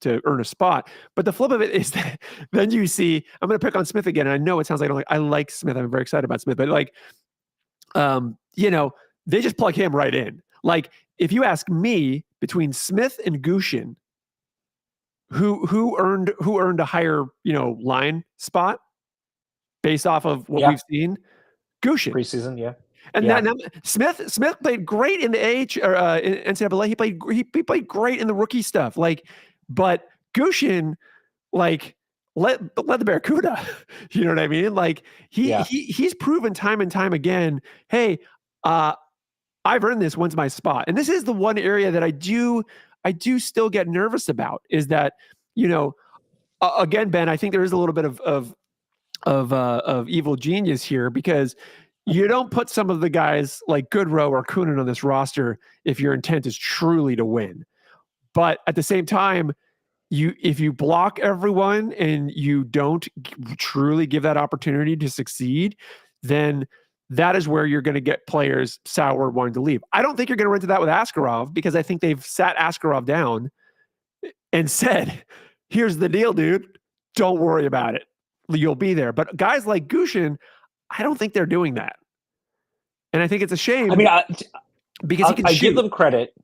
earn a spot. But the flip of it is that then you see, I'm going to pick on Smith again. And I know it sounds like I like Smith. I'm very excited about Smith, but like, they just plug him right in. Like, if you ask me, between Smith and Gushin, who earned a higher, line spot based off of what we've seen? Gushin. Preseason, yeah. And then Smith played great in the NCAA. He played great in the rookie stuff. Like, but Gushin, like, let the Barracuda. You know what I mean? Like, he's proven time and time again, hey, I've earned this. When's my spot? And this is the one area that I do still get nervous about, is that, again, Ben, I think there is a little bit of evil genius here, because you don't put some of the guys like Goodrow or Kunin on this roster if your intent is truly to win. But at the same time, if you block everyone and you don't truly give that opportunity to succeed, then that is where you're going to get players sour, wanting to leave. I don't think you're going to run into that with Askarov, because I think they've sat Askarov down and said, here's the deal, dude. Don't worry about it. You'll be there. But guys like Gushin, I don't think they're doing that. And I think it's a shame. I mean, because he can shoot. Give them credit.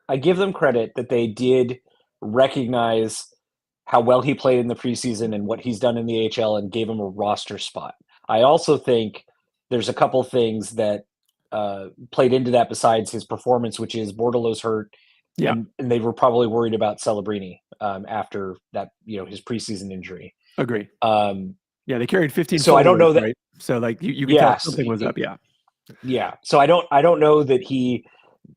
I give them credit that they did recognize how well he played in the preseason and what he's done in the AHL, and gave him a roster spot. I also think there's a couple things that played into that besides his performance, which is Bordeleau's hurt. Yeah. And they were probably worried about Celebrini after that, his preseason injury. Agree. They carried 15. So I don't know that. Right? So like you can tell something was up. Yeah. Yeah. So I don't know that he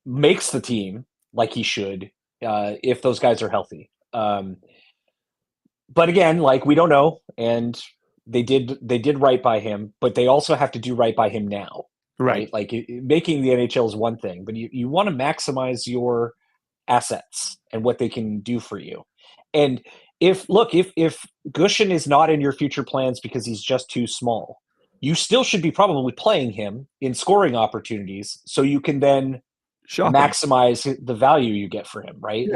makes the team like he should if those guys are healthy. But again, like, we don't know, and they did right by him, but they also have to do right by him now. Right. Like, making the NHL is one thing, but you want to maximize your assets and what they can do for you. And if Gushin is not in your future plans because he's just too small, you still should be probably playing him in scoring opportunities, so you can then maximize the value you get for him. Right.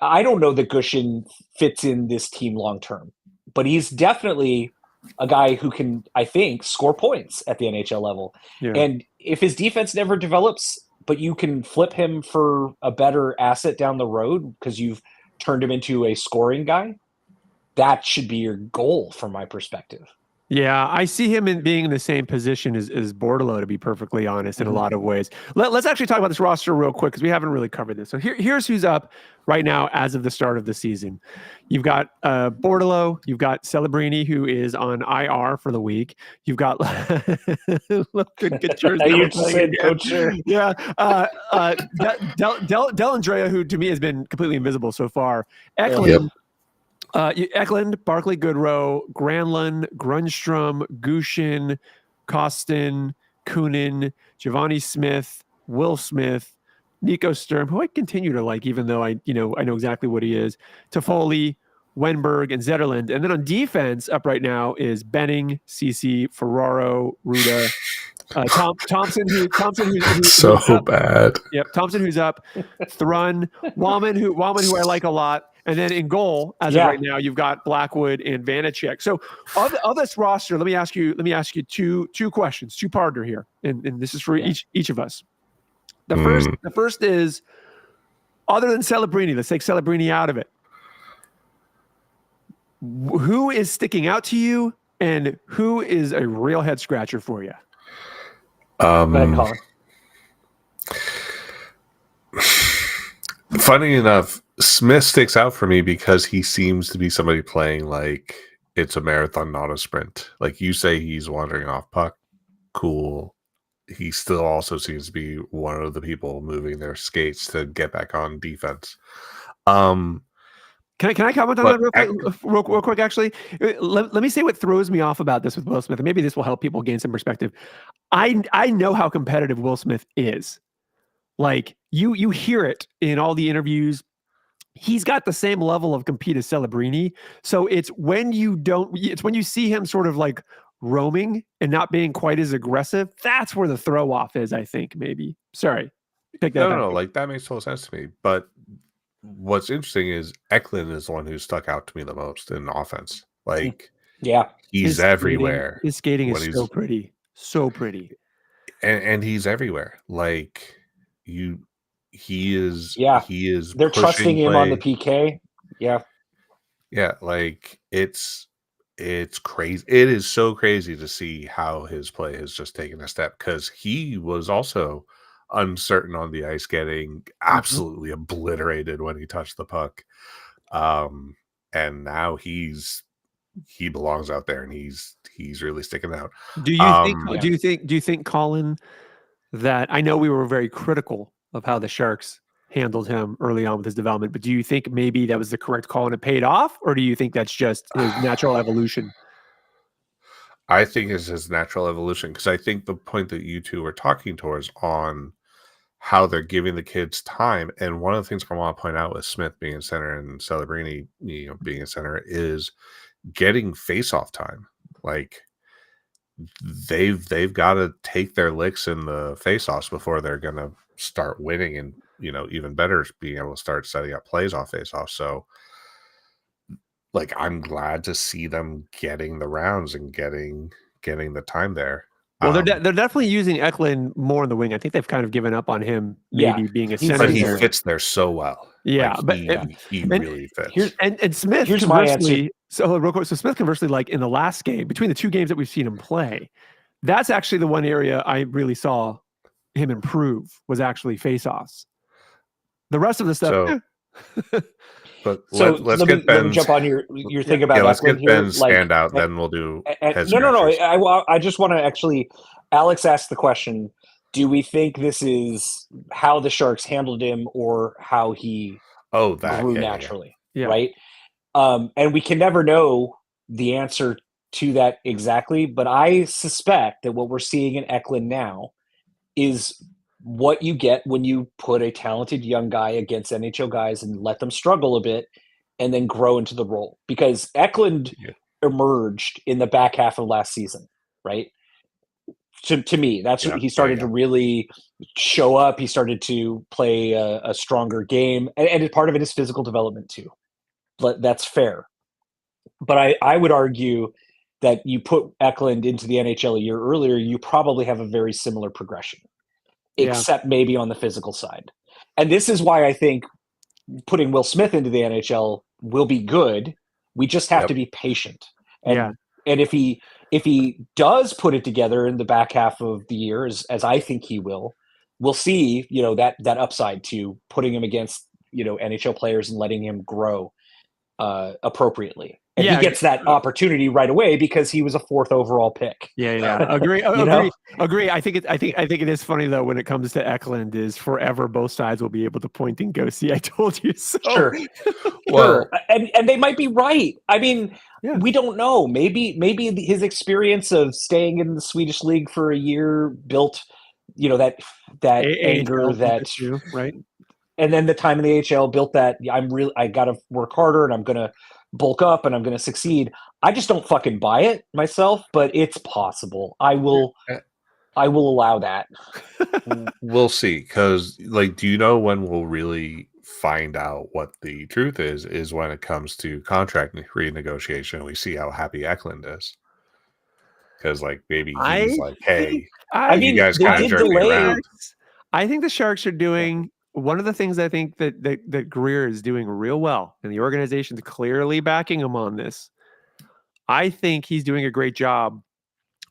I don't know that Gushin fits in this team long term, but he's definitely a guy who can, I think, score points at the NHL level. Yeah. And if his defense never develops, but you can flip him for a better asset down the road because you've turned him into a scoring guy, that should be your goal from my perspective. Yeah, I see him being in the same position as Bordeleau, to be perfectly honest, in a lot of ways. Let's actually talk about this roster real quick, because we haven't really covered this. So here's who's up right now as of the start of the season. You've got Bordeleau, you've got Celebrini, who is on IR for the week. You've got good jersey. You said Coach. Yeah, Dellandrea, who to me has been completely invisible so far. Eklund. Yep. Eklund, Barclay Goodrow, Granlund, Grundstrom, Gushin, Kostin, Kunin, Giovanni Smith, Will Smith, Nico Sturm, who I continue to like, even though I know exactly what he is, Toffoli, Wenberg, and Zetterlund. And then on defense, up right now is Benning, Ceci, Ferraro, Ruda, Thompson, who's so up. Bad. Yep, Thompson, who's up, Thrun, Wallman, who I like a lot. And then in goal, as of right now, you've got Blackwood and Vanacek. So of this roster, let me ask you two questions, two-parter here, and this is for each of us. The first is, other than Celebrini, let's take Celebrini out of it. Who is sticking out to you, and who is a real head scratcher for you? Funny enough, Smith sticks out for me because he seems to be somebody playing like it's a marathon, not a sprint. Like you say, he's wandering off puck. Cool. He still also seems to be one of the people moving their skates to get back on defense. Can I comment on that real quick? Actually, let me say what throws me off about this with Will Smith, and maybe this will help people gain some perspective. I know how competitive Will Smith is. Like, you hear it in all the interviews. He's got the same level of compete as Celebrini. So it's when you see him sort of like roaming and not being quite as aggressive, that's where the throw off is, I think, maybe. Sorry. Take that back. No, like that makes total sense to me. But what's interesting is Eklund is the one who stuck out to me the most in offense. Like, yeah, he's everywhere. His skating is so pretty. So pretty. And he's everywhere. Like, he is. They're trusting him on the PK. Yeah. Yeah, like it's crazy. It is so crazy to see how his play has just taken a step, because he was also uncertain on the ice, getting absolutely obliterated when he touched the puck. And now he belongs out there, and he's really sticking out. Do you think, Colin, that I know we were very critical of how the Sharks handled him early on with his development, but do you think maybe that was the correct call and it paid off, or do you think that's just his natural evolution? I think it's his natural evolution, because I think the point that you two were talking towards on how they're giving the kids time, and one of the things I want to point out with Smith being in center and Celebrini, being in center, is getting face-off time. Like, they've got to take their licks in the face-offs before they're going to start winning, and even better, being able to start setting up plays off face-offs. So, like, I'm glad to see them getting the rounds and getting the time there. Well, they're definitely using Eklund more in the wing. I think they've kind of given up on him maybe being a center. But he fits there so well. Yeah, like, he really fits. And Smith, here's my answer. So real quick, so Smith, conversely, like in the last game, between the two games that we've seen him play, that's actually the one area I really saw him improve, was actually face-offs. The rest of the stuff. But let's get Ben. Let me jump on your thing about let's get Ben stand out, like, then we'll do. No. I just want to actually. Alex asked the question: do we think this is how the Sharks handled him, or how he grew naturally? Yeah. Right. And we can never know the answer to that exactly, but I suspect that what we're seeing in Eklund now is what you get when you put a talented young guy against NHL guys and let them struggle a bit and then grow into the role. Because Eklund emerged in the back half of last season, right? To me, that's when he started to really show up. He started to play a stronger game, and part of it is physical development too. But that's fair. But I would argue that you put Eklund into the NHL a year earlier, you probably have a very similar progression. Except maybe on the physical side. And this is why I think putting Will Smith into the NHL will be good. We just have to be patient. And if he does put it together in the back half of the year, as I think he will, we'll see, that upside to putting him against, NHL players and letting him grow appropriately. And he gets that opportunity right away because he was a 4th overall pick. Agree. I think it is funny though, when it comes to Eklund, is forever both sides will be able to point and go, see, I told you so. Sure. Well, and they might be right. I mean, we don't know. Maybe his experience of staying in the Swedish league for a year built, that anger, that right. And then the time in the AHL built that I got to work harder and I'm going to bulk up and I'm going to succeed. I just don't fucking buy it myself, but it's possible. I will allow that. We'll see. Because, like, do you know when we'll really find out what the truth is when it comes to contract renegotiation? We see how happy Eklund is. Because, like, maybe he's like, hey, you guys kind of jerked me around. I think the Sharks are doing... One of the things I think that Greer is doing real well, and the organization's clearly backing him on this, I think he's doing a great job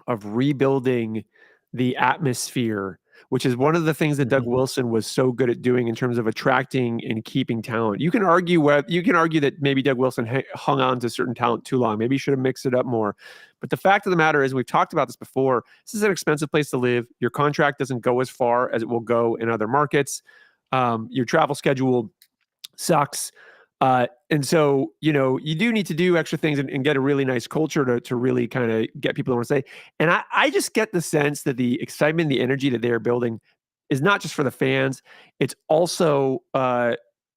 of rebuilding the atmosphere, which is one of the things that Doug Wilson was so good at doing in terms of attracting and keeping talent. You can argue that maybe Doug Wilson hung on to certain talent too long. Maybe he should have mixed it up more. But the fact of the matter is, we've talked about this before, this is an expensive place to live. Your contract doesn't go as far as it will go in other markets. Your travel schedule sucks. And so, you do need to do extra things and get a really nice culture to really kind of get people to want to say. And I just get the sense that the excitement, the energy that they're building is not just for the fans, it's also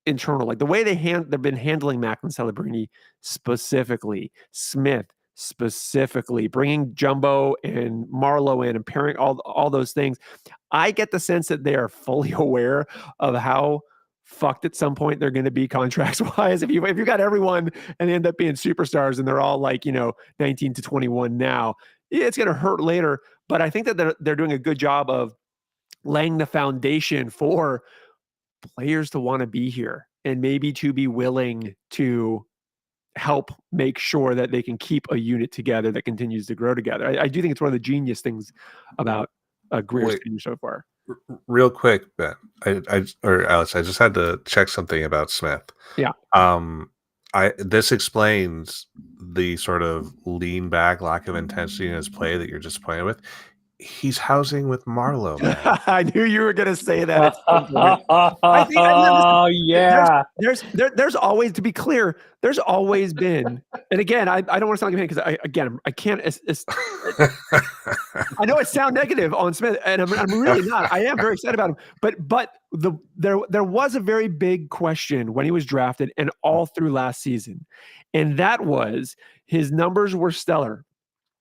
internal. Like the way they've been handling Macklin Celebrini specifically, Smith specifically, bringing Jumbo and Marleau in and pairing all those things. I get the sense that they are fully aware of how fucked at some point they're going to be contracts wise. If you got everyone and they end up being superstars and they're all like, 19 to 21 now, it's going to hurt later. But I think that they're doing a good job of laying the foundation for players to want to be here and maybe to be willing to help make sure that they can keep a unit together that continues to grow together. I do think it's one of the genius things about Greer's tenure so far. Real quick, Ben, or Alex, I just had to check something about Smith. Yeah. This explains the sort of lean back, lack of intensity in his play that you're just playing with. He's housing with Marleau, man. I knew you were going to say that. Yeah. There's always, to be clear, there's always been, and again, I don't want to sound like a because I can't. I know it sounds negative on Smith, and I'm really not. I am very excited about him, but there was a very big question when he was drafted and all through last season, and that was his numbers were stellar.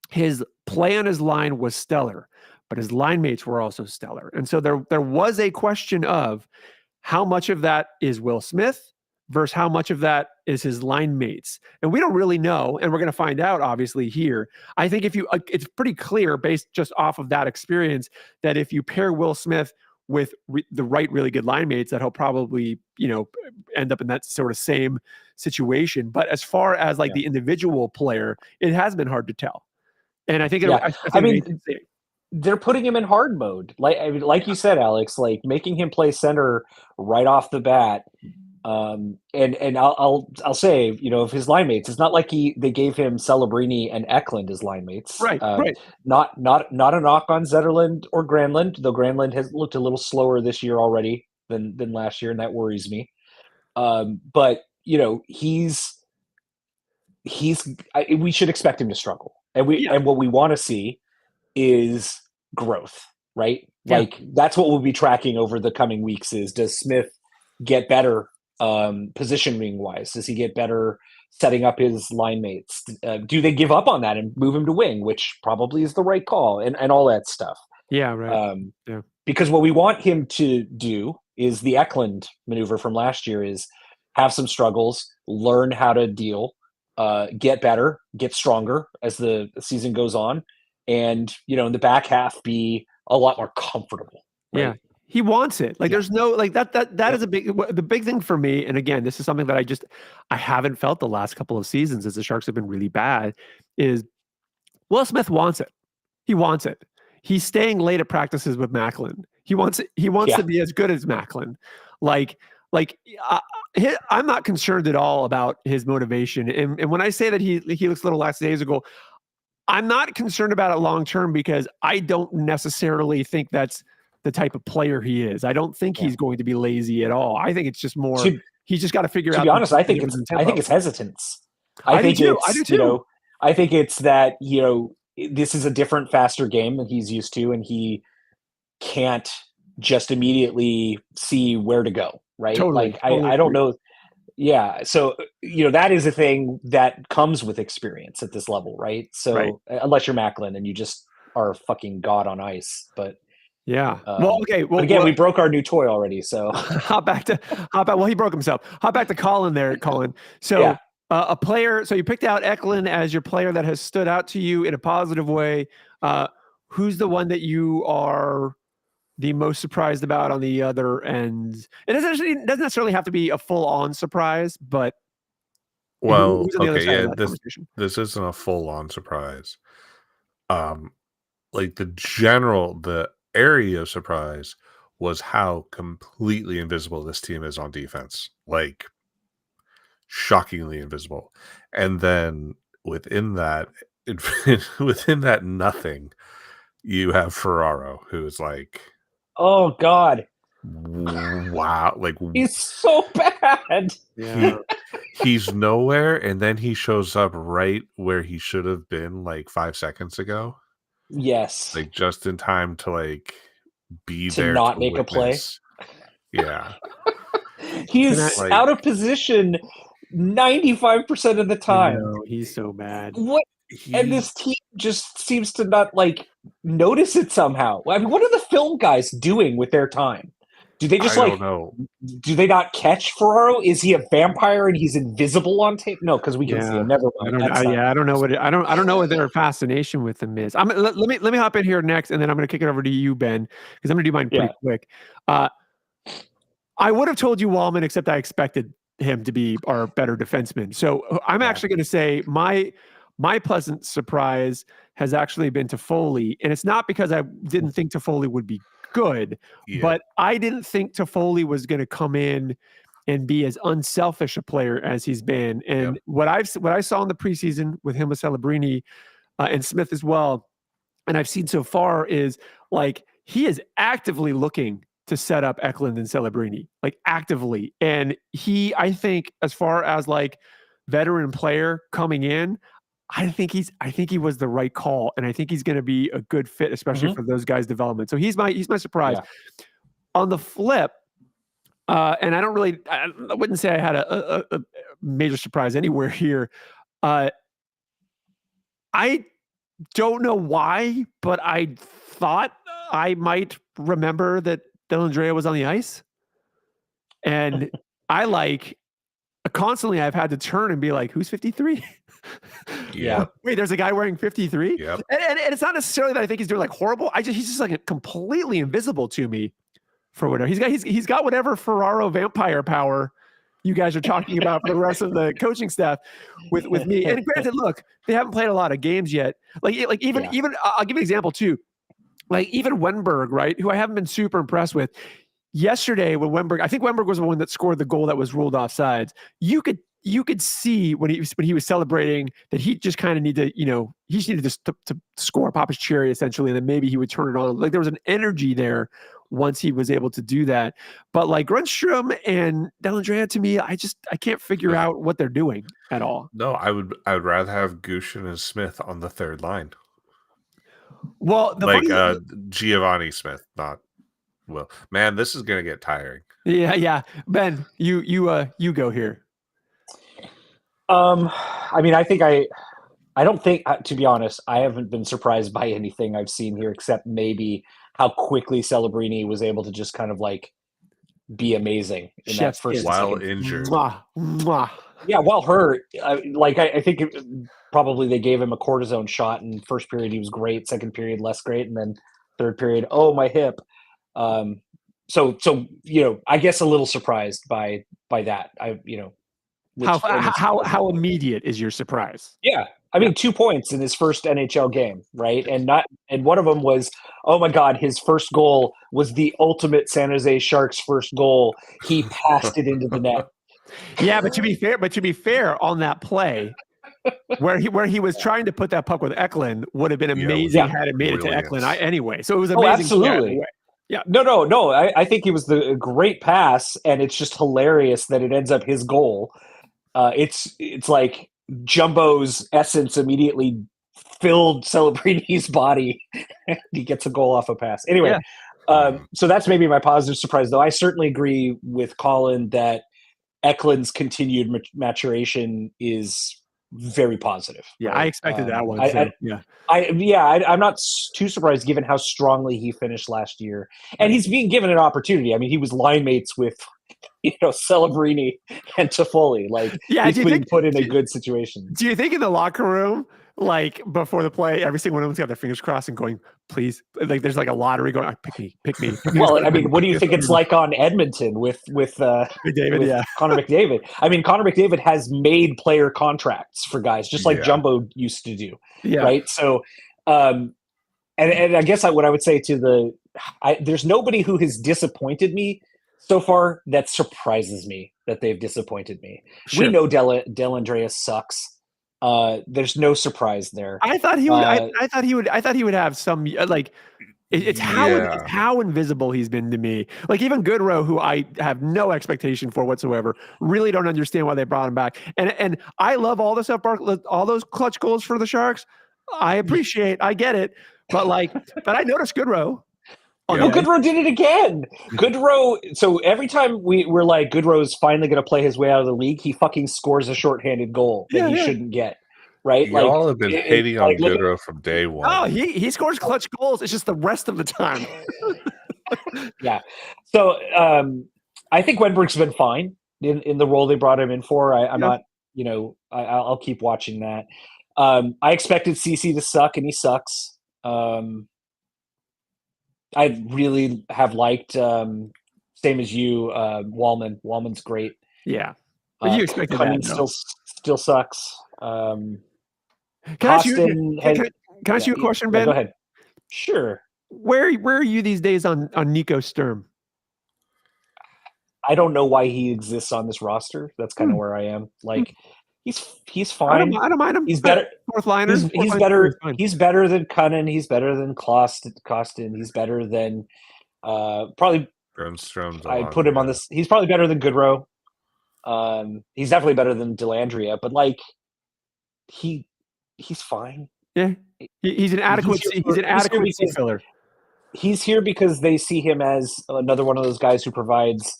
His play on his line was stellar, but his line mates were also stellar. And so there was a question of how much of that is Will Smith versus how much of that is his line mates. And we don't really know, and we're going to find out obviously here. I think it's pretty clear based just off of that experience that if you pair Will Smith with the right really good line mates, that he'll probably, end up in that sort of same situation. But as far as the individual player, it has been hard to tell. And I think, they're putting him in hard mode. Like you said, Alex, making him play center right off the bat. And I'll say, of his line mates, it's not like they gave him Celebrini and Eklund as line mates. Right. Not a knock on Zetterlund or Granlund, though Granlund has looked a little slower this year already than last year, and that worries me. But we should expect him to struggle. And what we want to see is growth, right? Yeah. That's what we'll be tracking over the coming weeks is, does Smith get better positioning wise? Does he get better setting up his line mates? Do they give up on that and move him to wing, which probably is the right call, and all that stuff? Yeah, right. Because what we want him to do is the Eklund maneuver from last year is have some struggles, learn how to deal, get better, get stronger as the season goes on, and in the back half be a lot more comfortable. Right? Yeah, he wants it. There's no that is the big thing for me. And again, this is something that I haven't felt the last couple of seasons as the Sharks have been really bad. Is Will Smith wants it. He wants it. He's staying late at practices with Macklin. He wants it. He wants to be as good as Macklin. I'm not concerned at all about his motivation. And when I say that he looks a little lackadaisical, I'm not concerned about it long term because I don't necessarily think that's the type of player he is. I don't think he's going to be lazy at all. I think it's just more he's just got to figure out. To be honest, I think it's hesitance. I do too. I think it's that this is a different, faster game than he's used to, and he can't just immediately see where to go. Right. Totally. I don't know. Yeah. So, that is a thing that comes with experience at this level. Right. So unless you're Macklin and you just are fucking God on ice, but yeah. We broke our new toy already. So well, he broke himself. Hop back to Colin there, Colin. So a player, so you picked out Eklund as your player that has stood out to you in a positive way. Who's the one that you are the most surprised about on the other end? It doesn't necessarily have to be a full-on surprise, but this isn't a full-on surprise. The area of surprise was how completely invisible this team is on defense. Shockingly invisible. And then within that nothing, you have Ferraro, who is oh God. Wow. He's so bad. Yeah. He's nowhere, and then he shows up right where he should have been 5 seconds ago. Yes. Just in time to be to there not to make a play. witness. Yeah. He is Like- out of position 95% of the I time. know, he's so bad. What? And this team just seems to not notice it somehow. I mean, what are the film guys doing with their time? Do they just I don't know. do they not catch Ferraro? Is he a vampire and he's invisible on tape? No, because we can see him. Never mind. I don't know I don't know what their fascination with him is. Let me hop in here next, and then I'm going to kick it over to you, Ben, because I'm going to do mine pretty quick. I would have told you Wallman, except I expected him to be our better defenseman. So I'm actually going to say my pleasant surprise has actually been Toffoli, and it's not because I didn't think Toffoli would be good, but I didn't think Toffoli was going to come in and be as unselfish a player as he's been. And what I saw in the preseason with him with Celebrini and Smith as well, and I've seen so far is he is actively looking to set up Eklund and Celebrini, actively. And I think as far as veteran player coming in, I think he was the right call, and I think he's going to be a good fit, especially for those guys' development. So he's my surprise. Yeah. On the flip, and I wouldn't say I had a major surprise anywhere here. I don't know why, but I thought I might remember that Dellandrea was on the ice, and constantly I've had to turn and be like, who's 53? Yeah. Wait, there's a guy wearing 53? Yep. And it's not necessarily that I think he's doing horrible. He's just completely invisible to me for whatever. He's got whatever Ferraro vampire power you guys are talking about for the rest of the coaching staff with me. And granted, look, they haven't played a lot of games yet. Even I'll give you an example too. Even Wenberg, right, who I haven't been super impressed with. Yesterday when I think Wenberg was the one that scored the goal that was ruled offsides. You could see when he was celebrating that he just kind of needed to, he just needed to score, pop his cherry essentially, and then maybe he would turn it on. There was an energy there once he was able to do that. But Grundstrom and Dellandrea, to me, I can't figure out what they're doing at all. No, I would rather have Gushin and Smith on the third line. Well, Giovanni Smith, not Will. Man, this is gonna get tiring. Yeah. Ben, you go here. I mean, I don't think, to be honest, I haven't been surprised by anything I've seen here, except maybe how quickly Celebrini was able to just kind of be amazing in that first while injured. Mwah, mwah. Yeah, while hurt. I think probably they gave him a cortisone shot in first period. He was great. Second period, less great, and then third period, oh, my hip. So I guess a little surprised by that. How immediate is your surprise? Yeah. I mean, 2 points in his first NHL game, right? And one of them was, oh my God, his first goal was the ultimate San Jose Sharks first goal. He passed it into the net. Yeah, but to be fair on that play, where he was trying to put that puck with Eklund would have been amazing had it made it to Eklund anyway. So it was amazing. Absolutely. Yeah. No. I think he was a great pass, and it's just hilarious that it ends up his goal. It's like Jumbo's essence immediately filled Celebrini's body, and he gets a goal off a pass. Anyway, so that's maybe my positive surprise, though. I certainly agree with Colin that Eklund's continued maturation is very positive. Yeah, right? I expected that one. I'm not too surprised given how strongly he finished last year, and he's being given an opportunity. I mean, he was line mates with Celebrini and Toffoli. He's being put in a good situation. Do you think in the locker room, before the play, every single one of them's got their fingers crossed and going, please, there's a lottery going, pick me. Well, I mean, what do you think it's like on Edmonton with McDavid? With Connor McDavid? I mean, Connor McDavid has made player contracts for guys, just like Jumbo used to do. Yeah. Right. So, and I guess what I would say to there's nobody who has disappointed me so far that surprises me that they've disappointed me. Sure. We know Dellandrea sucks. There's no surprise there. I thought he would. I thought he would have some It's how invisible he's been to me. Even Goodrow, who I have no expectation for whatsoever, really don't understand why they brought him back. And I love all the stuff, all those clutch goals for the Sharks. I appreciate. I get it. But I noticed Goodrow. on Oh, the ice. Goodrow did it again. Goodrow. So every time we're like, Goodrow's finally going to play his way out of the league, he fucking scores a shorthanded goal that he shouldn't get. Right? Like, Y'all have been hating on look at- Goodrow from day one. Oh, he scores clutch goals. It's just the rest of the time. Yeah. So I think Wenberg's been fine in the role they brought him in for. I'm not, I'll keep watching that. I expected CC to suck, and he sucks. I really have liked, same as you, Wallman. Wallman's great. Yeah. But you expected Cunning that, still sucks. Can I ask you a question, Ben? Go ahead. Sure. Where are you these days on Nico Sturm? I don't know why he exists on this roster. That's kind of where I am. Like, he's fine. I don't mind him. He's better. Fourth liner. He's better. He's better than Cunnin. He's better than Costin. He's better than probably. Grundstrom's I put him on this. He's probably better than Goodrow. He's definitely better than Dellandrea. But like, he's fine. Yeah, he's an adequate. He's an adequate filler. He's here because they see him as another one of those guys who provides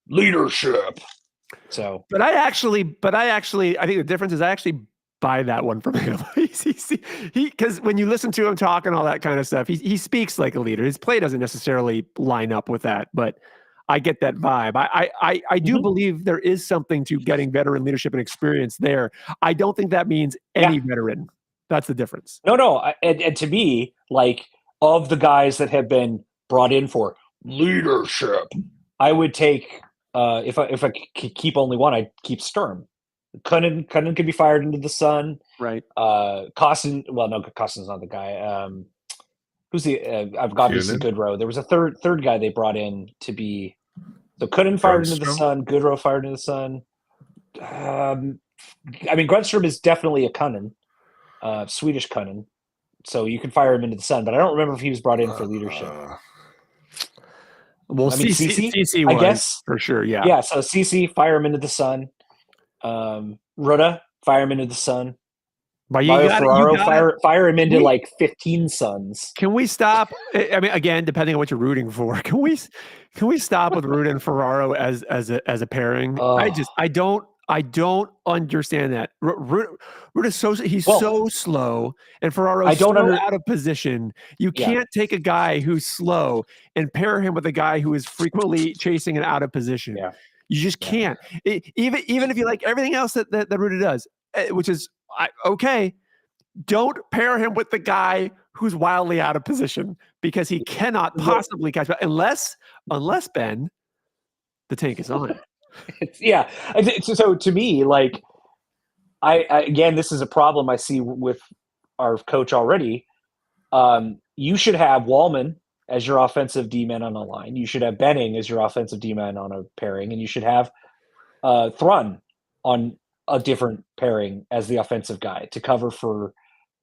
leadership. So, but I actually, I think the difference is I actually buy that one from him. Because when you listen to him talk and all that kind of stuff, he speaks like a leader. His play doesn't necessarily line up with that, but I get that vibe. I do believe there is something to getting veteran leadership and experience there. I don't think that means any veteran. That's the difference. No. And to me, like, of the guys that have been brought in for leadership, I would take, if I could keep only one, I'd keep Sturm. Cunnin could be fired into the sun. Right. Costin, well, no, Costin's not the guy. Who's the, I've got this Goodrow. There was a third guy they brought in to be, so Cunnin fired into the sun, Goodrow fired into the sun. I mean, Grundstrom is definitely a Cunnin. Swedish Cunnin, so you can fire him into the sun. But I don't remember if he was brought in for leadership. Well, CC I guess for sure. Yeah, yeah. So CC, fire him into the sun. Ruda, fire him into the sun. But Ferraro, fire him into like 15 suns. Can we stop? I mean, again, depending on what you're rooting for, can we stop with Ruda and Ferraro as a pairing? I don't understand that. Ruda's so slow, and Ferraro's so out of position. You can't take a guy who's slow and pair him with a guy who is frequently chasing and out of position. Yeah. You just can't. Even if you like everything else that Ruda does, which is okay, don't pair him with the guy who's wildly out of position because he cannot possibly catch up unless Ben, the tank is on. So to me, like, I again, this is a problem I see with our coach already. You should have Wallman as your offensive D-man on a line. You should have Benning as your offensive D-man on a pairing, and you should have Thrun on a different pairing as the offensive guy to cover for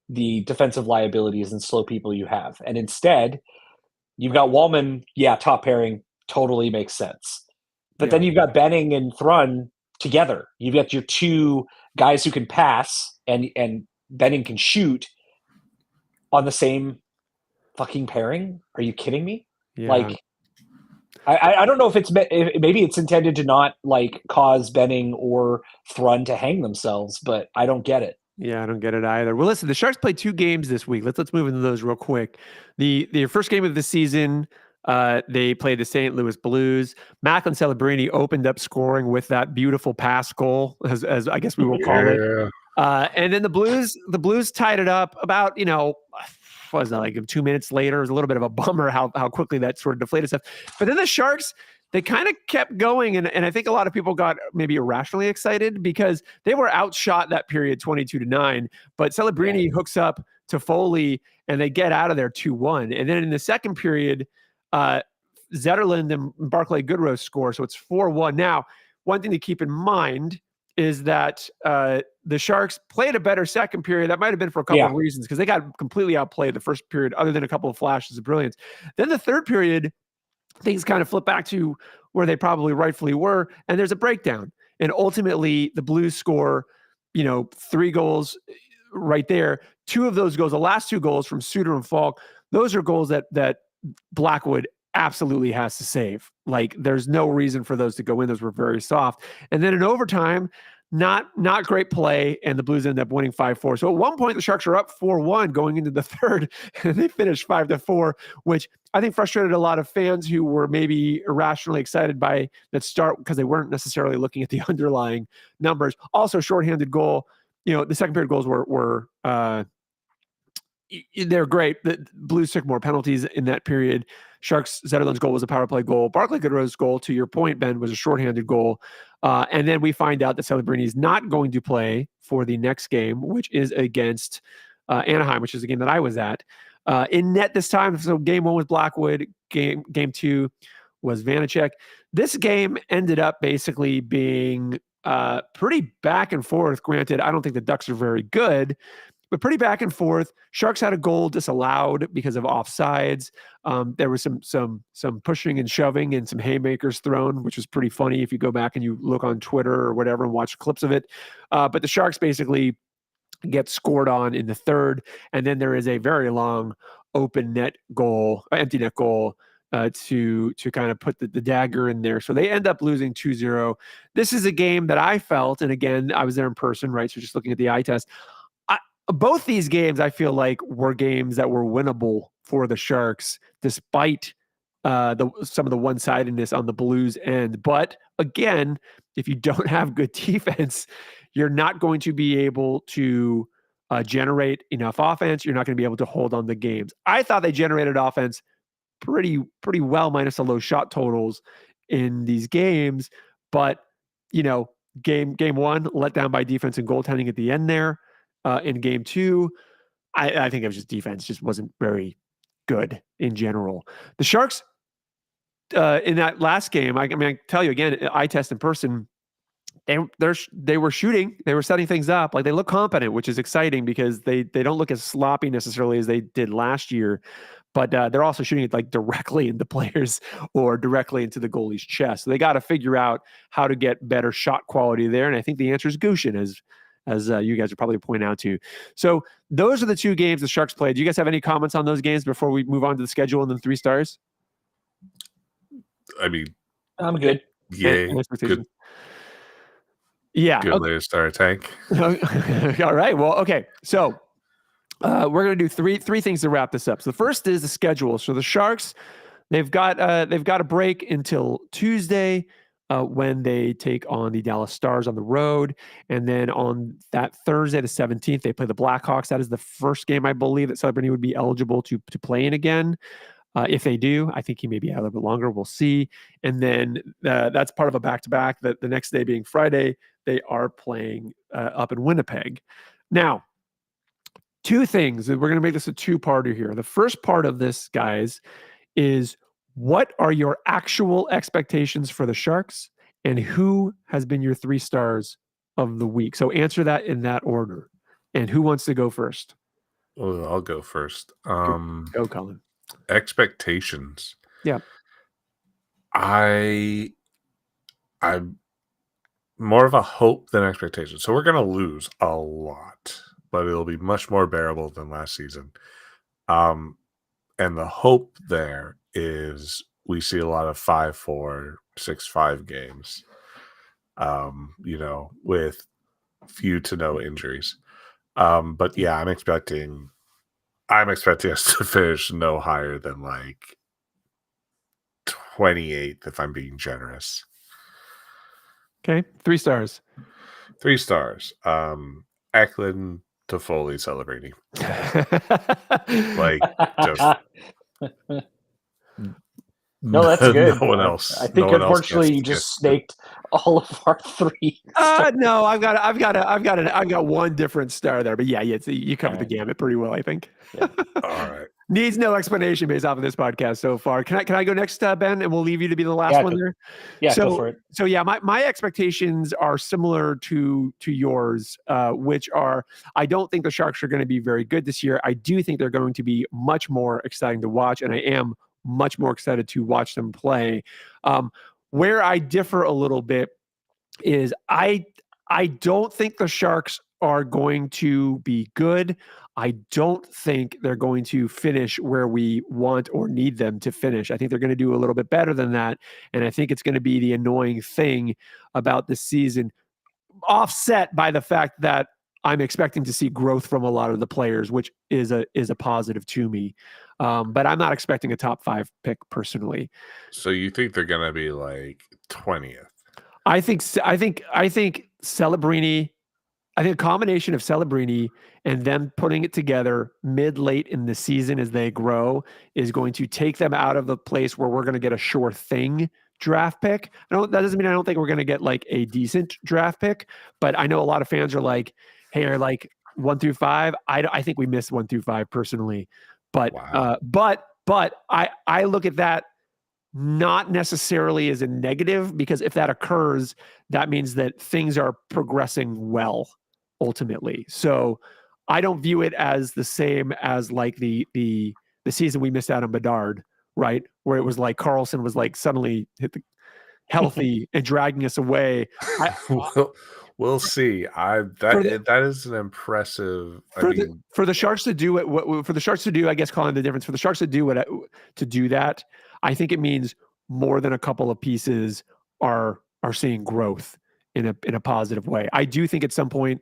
the defensive liabilities and slow people you have. And instead, you've got Wallman, top pairing, totally makes sense. But then you've got Benning and Thrun together. You've got your two guys who can pass and Benning can shoot on the same fucking pairing. Are you kidding me? Yeah. Like, I don't know if maybe it's intended to not like cause Benning or Thrun to hang themselves, but I don't get it. Yeah, I don't get it either. Well, listen, the Sharks played 2 games this week. Let's move into those real quick. The first game of the season, they played the St. Louis Blues. Macklin Celebrini opened up scoring with that beautiful pass goal, as I guess we will call it. And then the Blues tied it up about, what was that, like 2 minutes later? It was a little bit of a bummer how quickly that sort of deflated stuff. But then the Sharks, they kind of kept going, and I think a lot of people got maybe irrationally excited because they were outshot that period 22-9. But Celebrini hooks up to Foley, and they get out of there 2-1. And then in the second period, Zetterlund and Barclay Goodrow score, so it's 4-1. Now, one thing to keep in mind is that the Sharks played a better second period. That might have been for a couple of reasons, because they got completely outplayed the first period, other than a couple of flashes of brilliance. Then the third period, things kind of flip back to where they probably rightfully were, and there's a breakdown. And ultimately, the Blues score, 3 goals right there. 2 of those goals, the last 2 goals from Suter and Falk, those are goals that Blackwood absolutely has to save. Like, there's no reason for those to go in. Those were very soft. And then in overtime, not great play, and the Blues end up winning 5-4. So at one point, the Sharks are up 4-1 going into the third, and they finished 5-4, which I think frustrated a lot of fans who were maybe irrationally excited by that start because they weren't necessarily looking at the underlying numbers. Also, shorthanded goal. The second period goals were they're great. The Blues took more penalties in that period. Sharks, Zetterlund's goal was a power play goal. Barclay Goodrow's goal, to your point, Ben, was a shorthanded goal. And then we find out that Celebrini is not going to play for the next game, which is against Anaheim, which is a game that I was at. In net this time, so game 1 was Blackwood. Game 2 was Vanacek. This game ended up basically being pretty back and forth. Granted, I don't think the Ducks are very good, but pretty back and forth. Sharks had a goal disallowed because of offsides. There was some pushing and shoving and some haymakers thrown, which was pretty funny if you go back and you look on Twitter or whatever and watch clips of it. But the Sharks basically get scored on in the third, and then there is a very long open net goal, empty net goal, to kind of put the dagger in there. So they end up losing 2-0. This is a game that I felt, and again, I was there in person, right? So just looking at the eye test, both these games, I feel like, were games that were winnable for the Sharks, despite some of the one-sidedness on the Blues end. But again, if you don't have good defense, you're not going to be able to generate enough offense. You're not going to be able to hold on the games. I thought they generated offense pretty well, minus the low shot totals in these games. But game 1 let down by defense and goaltending at the end there. In game 2, I think it was just defense just wasn't very good in general. The Sharks in that last game, I tell you again, eye test in person, they were shooting, they were setting things up, like they look competent, which is exciting because they don't look as sloppy necessarily as they did last year, but they're also shooting it like directly into players or directly into the goalie's chest. So they got to figure out how to get better shot quality there, and I think the answer is Gushchin, as you guys would probably point out too. So those are the 2 games the Sharks played. Do you guys have any comments on those games before we move on to the schedule and then 3 stars? I mean, I'm good. Yay. Good. Yeah. Good way to start a tank. All right. Well, okay. So we're going to do three things to wrap this up. So the first is the schedule. So the Sharks, they've got a break until Tuesday, when they take on the Dallas Stars on the road. And then on that Thursday, the 17th, they play the Blackhawks. That is the first game, I believe, that Celebrini would be eligible to play in again. If they do, I think he may be out a little bit longer. We'll see. And then that's part of a back-to-back. The next day being Friday, they are playing up in Winnipeg. Now, 2 things. We're going to make this a 2-parter here. The first part of this, guys, is what are your actual expectations for the Sharks, and who has been your 3 stars of the week? So answer that in that order. And who wants to go first? Well, I'll go first. Go, Colin. Expectations. Yeah. I'm more of a hope than expectation. So we're going to lose a lot, but it'll be much more bearable than last season. And the hope there is we see a lot of 5-4, 6-5 games, with few to no injuries. But yeah, I'm expecting us to finish no higher than like 28th, if I'm being generous. Okay, 3 stars. 3 stars. Eklund, Toffoli, Celebrini. Like, just no, that's good. No one else. I think unfortunately you just snaked all of our 3. No, I've got one different star there, but yeah, you covered the gamut pretty well, I think. Yeah. All right. Needs no explanation based off of this podcast so far. Can I go next, Ben, and we'll leave you to be the last one there? Yeah, go for it. So yeah, my expectations are similar to yours, which are, I don't think the Sharks are going to be very good this year. I do think they're going to be much more exciting to watch, and I am much more excited to watch them play. Where I differ a little bit is I don't think the Sharks are going to be good. I don't think they're going to finish where we want or need them to finish. I think they're going to do a little bit better than that. And I think it's going to be the annoying thing about this season, offset by the fact that I'm expecting to see growth from a lot of the players, which is a positive to me. But I'm not expecting a top 5 pick personally. So you think they're going to be like 20th? I think Celebrini. I think a combination of Celebrini and them putting it together late in the season as they grow is going to take them out of the place where we're going to get a sure thing draft pick. That doesn't mean I don't think we're going to get like a decent draft pick, but I know a lot of fans are like, hey, are like 1 through 5. I think we missed 1 through 5 personally, but Wow. but I look at that not necessarily as a negative, because if that occurs, that means that things are progressing well ultimately. So I don't view it as the same as like the season we missed out on Bedard, right? Where it was like Carlson was like suddenly healthy and dragging us away. We'll see. That is an impressive. For the Sharks to do it, for the Sharks to do, I guess calling the difference for the Sharks to do that, I think it means more than a couple of pieces are seeing growth in a positive way. I do think at some point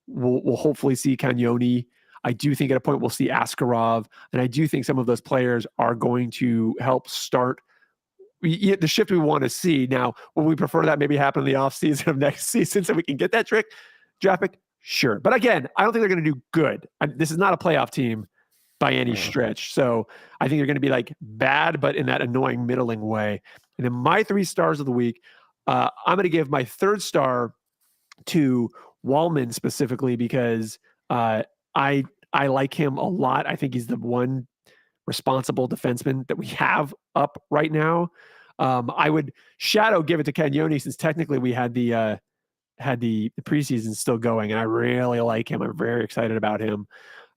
we'll hopefully see Cagnoni. I do think at a point we'll see Askarov, and I do think some of those players are going to help start the shift we want to see. Now, will we prefer that maybe happen in the offseason of next season so we can get that draft pick? Sure. But again, I don't think they're going to do good. This is not a playoff team by any stretch. So I think they're going to be like bad, but in that annoying middling way. And then my 3 stars of the week, I'm going to give my 3rd star to Wallman specifically because I like him a lot. I think he's the one responsible defenseman that we have up right now. I would give it to Cagnoni since technically we had the preseason still going, and I really like him. I'm very excited about him,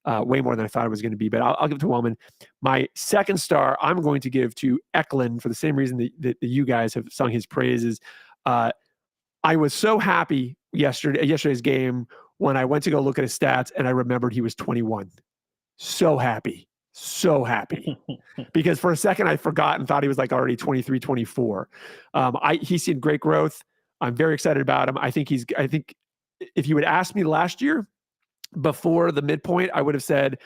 way more than I thought it was going to be. But I'll give it to Wallman. My 2nd star, I'm going to give to Eklund for the same reason that you guys have sung his praises. I was so happy yesterday's game when I went to go look at his stats and I remembered he was 21. So happy. Because for a second I forgot and thought he was like already 23, 24. He's seen great growth. I'm very excited about him. I think if you would ask me last year before the midpoint, I would have said,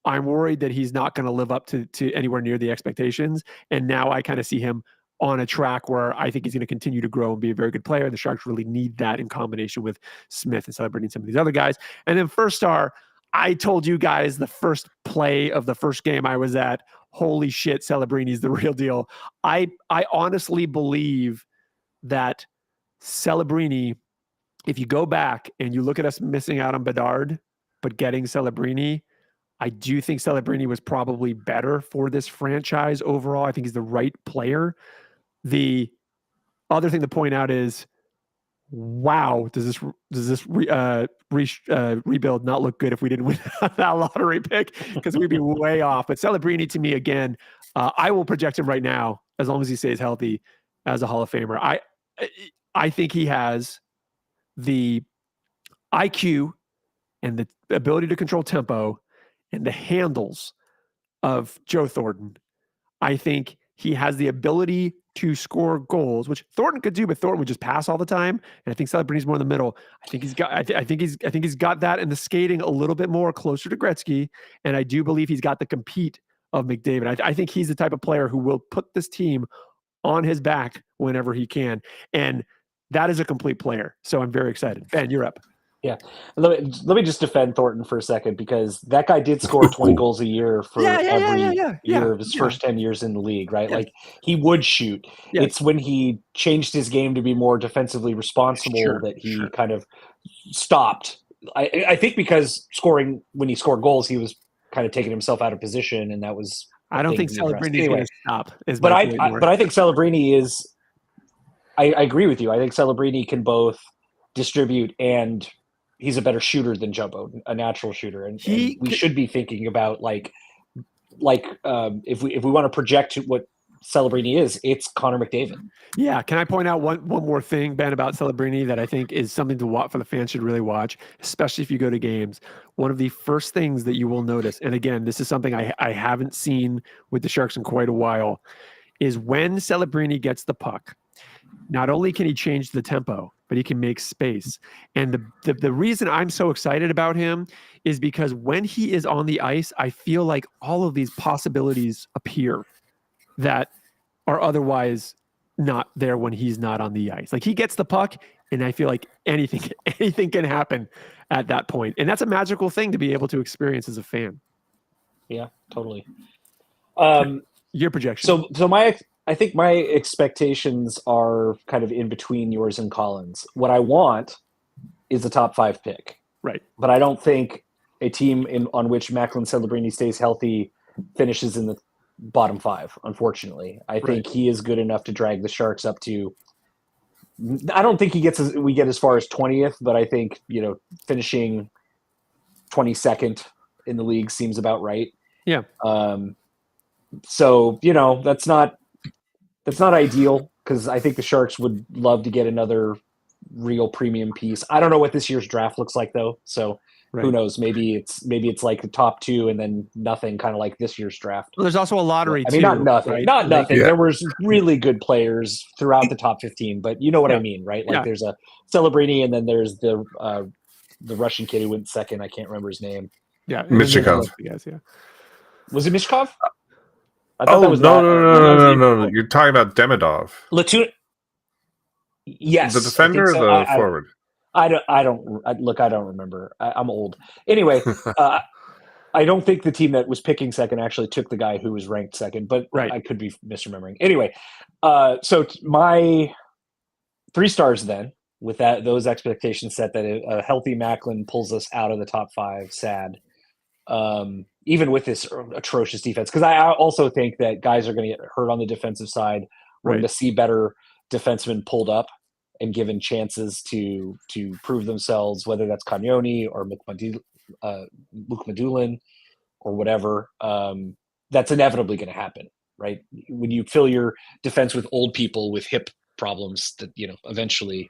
I'm worried that he's not going to live up to anywhere near the expectations. And now I kind of see him on a track where I think he's going to continue to grow and be a very good player. The Sharks really need that in combination with Smith and celebrating some of these other guys. And then 1st star, I told you guys the first play of the first game I was at, holy shit, Celebrini's the real deal. I honestly believe that Celebrini, if you go back and you look at us missing out on Bedard, but getting Celebrini, I do think Celebrini was probably better for this franchise overall. I think he's the right player. The other thing to point out is, wow, does this rebuild not look good if we didn't win that lottery pick? Because we'd be way off. But Celebrini, to me, again, I will project him right now, as long as he stays healthy, as a Hall of Famer. I think he has the IQ and the ability to control tempo and the handles of Joe Thornton. I think he has the ability to score goals, which Thornton could do, but Thornton would just pass all the time. And I think Celebrini's more in the middle. I think he's got that in the skating a little bit more closer to Gretzky. And I do believe he's got the compete of McDavid. I think he's the type of player who will put this team on his back whenever he can. And that is a complete player. So I'm very excited. Ben, you're up. Yeah. Let me just defend Thornton for a second, because that guy did score 20 goals a year for every year of his first 10 years in the league, right? Like, he would shoot. Yeah. It's when he changed his game to be more defensively responsible that he kind of stopped. I think because when he scored goals, he was kind of taking himself out of position, and that was. I don't think Celebrini is going to stop. But I think Celebrini is. I agree with you. I think Celebrini can both distribute, and he's a better shooter than Jumbo, a natural shooter, and we should be thinking about if we want to project what Celebrini is. It's Connor McDavid. Yeah, can I point out one more thing, Ben, about Celebrini that I think is something to watch for the fans should really watch, especially if you go to games. One of the first things that you will notice, and again, this is something I haven't seen with the Sharks in quite a while, is when Celebrini gets the puck, not only can he change the tempo, but he can make space. And the reason I'm so excited about him is because when he is on the ice, I feel like all of these possibilities appear that are otherwise not there when he's not on the ice. Like he gets the puck, and I feel like anything can happen at that point. And that's a magical thing to be able to experience as a fan. Yeah, totally. Your projection. So I think my expectations are kind of in between yours and Colin's. What I want is a top 5 pick. Right. But I don't think a team on which Macklin Celebrini stays healthy finishes in the bottom 5, unfortunately. I think he is good enough to drag the Sharks up to, I don't think we get as far as 20th, but I think, finishing 22nd in the league seems about right. Yeah. So, that's not ideal, because I think the Sharks would love to get another real premium piece. I don't know what this year's draft looks like, though. So who knows? Maybe it's like the top 2 and then nothing, kind of like this year's draft. Well, there's also a lottery. I mean, not nothing. Right? Not nothing. Yeah. There was really good players throughout the top 15, but you know what I mean, right? Like there's a Celebrini, and then there's the Russian kid who went second. I can't remember his name. Yeah, Michikov. Yeah. Was it Michikov? No. You're talking about Demidov. Latun. Yes, the defender or the forward? I don't remember. I'm old. Anyway, I don't think the team that was picking second actually took the guy who was ranked second, but I could be misremembering. Anyway, so my 3 stars then, with those expectations set, that a healthy Macklin pulls us out of the top 5. Sad. Even with this atrocious defense, because I also think that guys are going to get hurt on the defensive side. We're going to see better defensemen pulled up and given chances to prove themselves, whether that's Cagnoni or Luke Medulin or whatever. That's inevitably going to happen, right? When you fill your defense with old people with hip problems, that eventually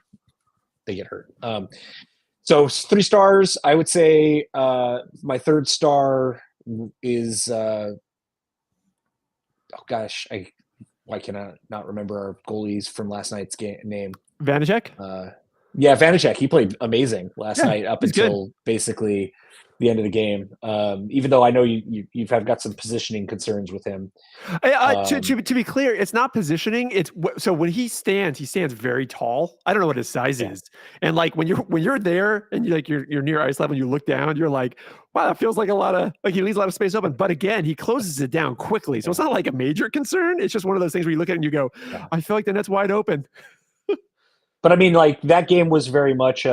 they get hurt. So 3 stars. I would say my 3rd star is why can I not remember our goalies from last night's name? Vanacek? Vanacek. He played amazing last night up until basically the end of the game. Even though I know you've got some positioning concerns with him. To be clear, it's not positioning. It's so when he stands very tall. I don't know what his size is. And like when you're there and you're near ice level, and you look down, you're like, wow, that feels like he leaves a lot of space open. But again, he closes it down quickly. So it's not like a major concern. It's just one of those things where you look at it and you go, I feel like the net's wide open. But I mean, like, that game was very much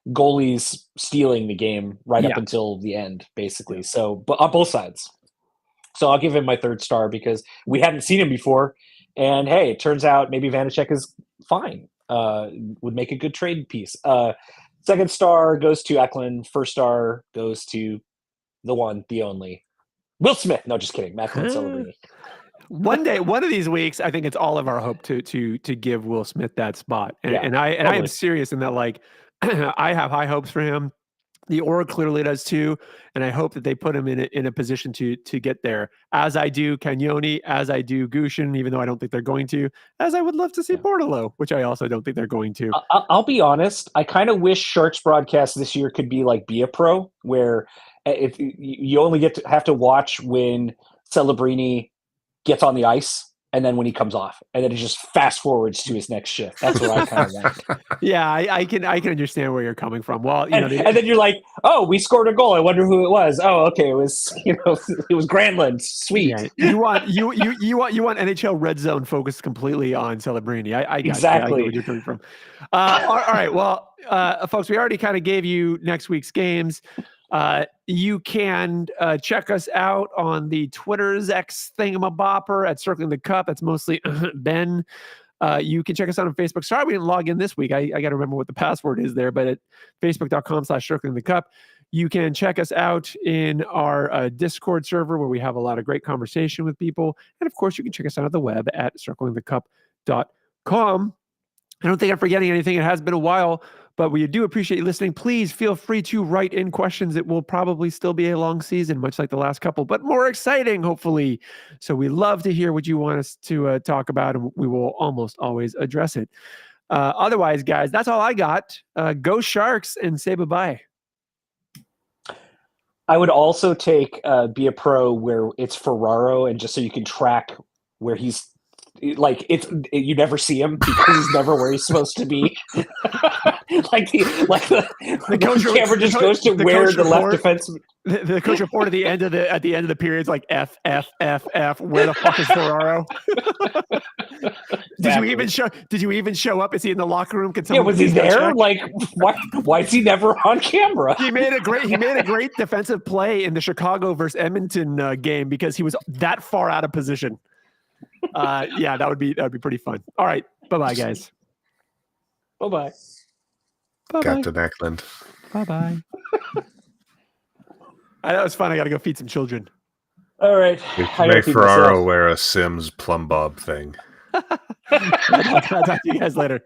goalies stealing the game up until the end, basically. So, but on both sides. So I'll give him my 3rd star because we hadn't seen him before. And hey, it turns out maybe Vanacek is fine. Would make a good trade piece. 2nd star goes to Eklund. 1st star goes to the one, the only Will Smith. No, just kidding. Macklin Celebrini. One day, one of these weeks, I think it's all of our hope to give Will Smith that spot. And I am serious in that, like, I have high hopes for him. The Org clearly does too, and I hope that they put him in a position to get there. As I do Cagnoni, as I do Gushin, even though I don't think they're going to. As I would love to see Bordeleau, which I also don't think they're going to. I'll be honest. I kind of wish Sharks broadcast this year could be like Be a Pro, where if you only have to watch when Celebrini gets on the ice, and then when he comes off, and then it just fast forwards to his next shift. That's what I kind of want. Yeah, I can understand where you're coming from. Well, and then you're like, oh, we scored a goal. I wonder who it was. Oh, okay, it was it was Granlund. Sweet. Yeah. You want NHL red zone focused completely on Celebrini. I got exactly where you're coming from. All right, well, folks, we already kind of gave you next week's games. You can check us out on the Twitter's X thingamabopper at Circling the Cup. That's mostly Ben. You can check us out on Facebook. Sorry we didn't log in this week. I got to remember what the password is there, but at facebook.com/Circling the Cup. You can check us out in our Discord server where we have a lot of great conversation with people. And of course, you can check us out on the web at circlingthecup.com. I don't think I'm forgetting anything. It has been a while, but we do appreciate you listening. Please feel free to write in questions. It will probably still be a long season, much like the last couple, but more exciting, hopefully. So we love to hear what you want us to talk about, and we will almost always address it. Otherwise, guys, that's all I got. Go Sharks and say bye-bye. I would also take Be a Pro where it's Ferraro, and just so you can track where he's like you never see him because he's never where he's supposed to be. the camera just goes to where the left defense. The coach report at the end of the period is like F. Where the fuck is Ferraro? Did you even show up? Is he in the locker room? Was he there? Like, why is he never on camera? He made a great defensive play in the Chicago versus Edmonton game because he was that far out of position. That would be pretty fun. All right, bye guys. Bye. Captain Eklund. Bye. That was fun. I got to go feed some children. All right. Make Ferraro wear a Sims plumb bob thing. I'll talk to you guys later.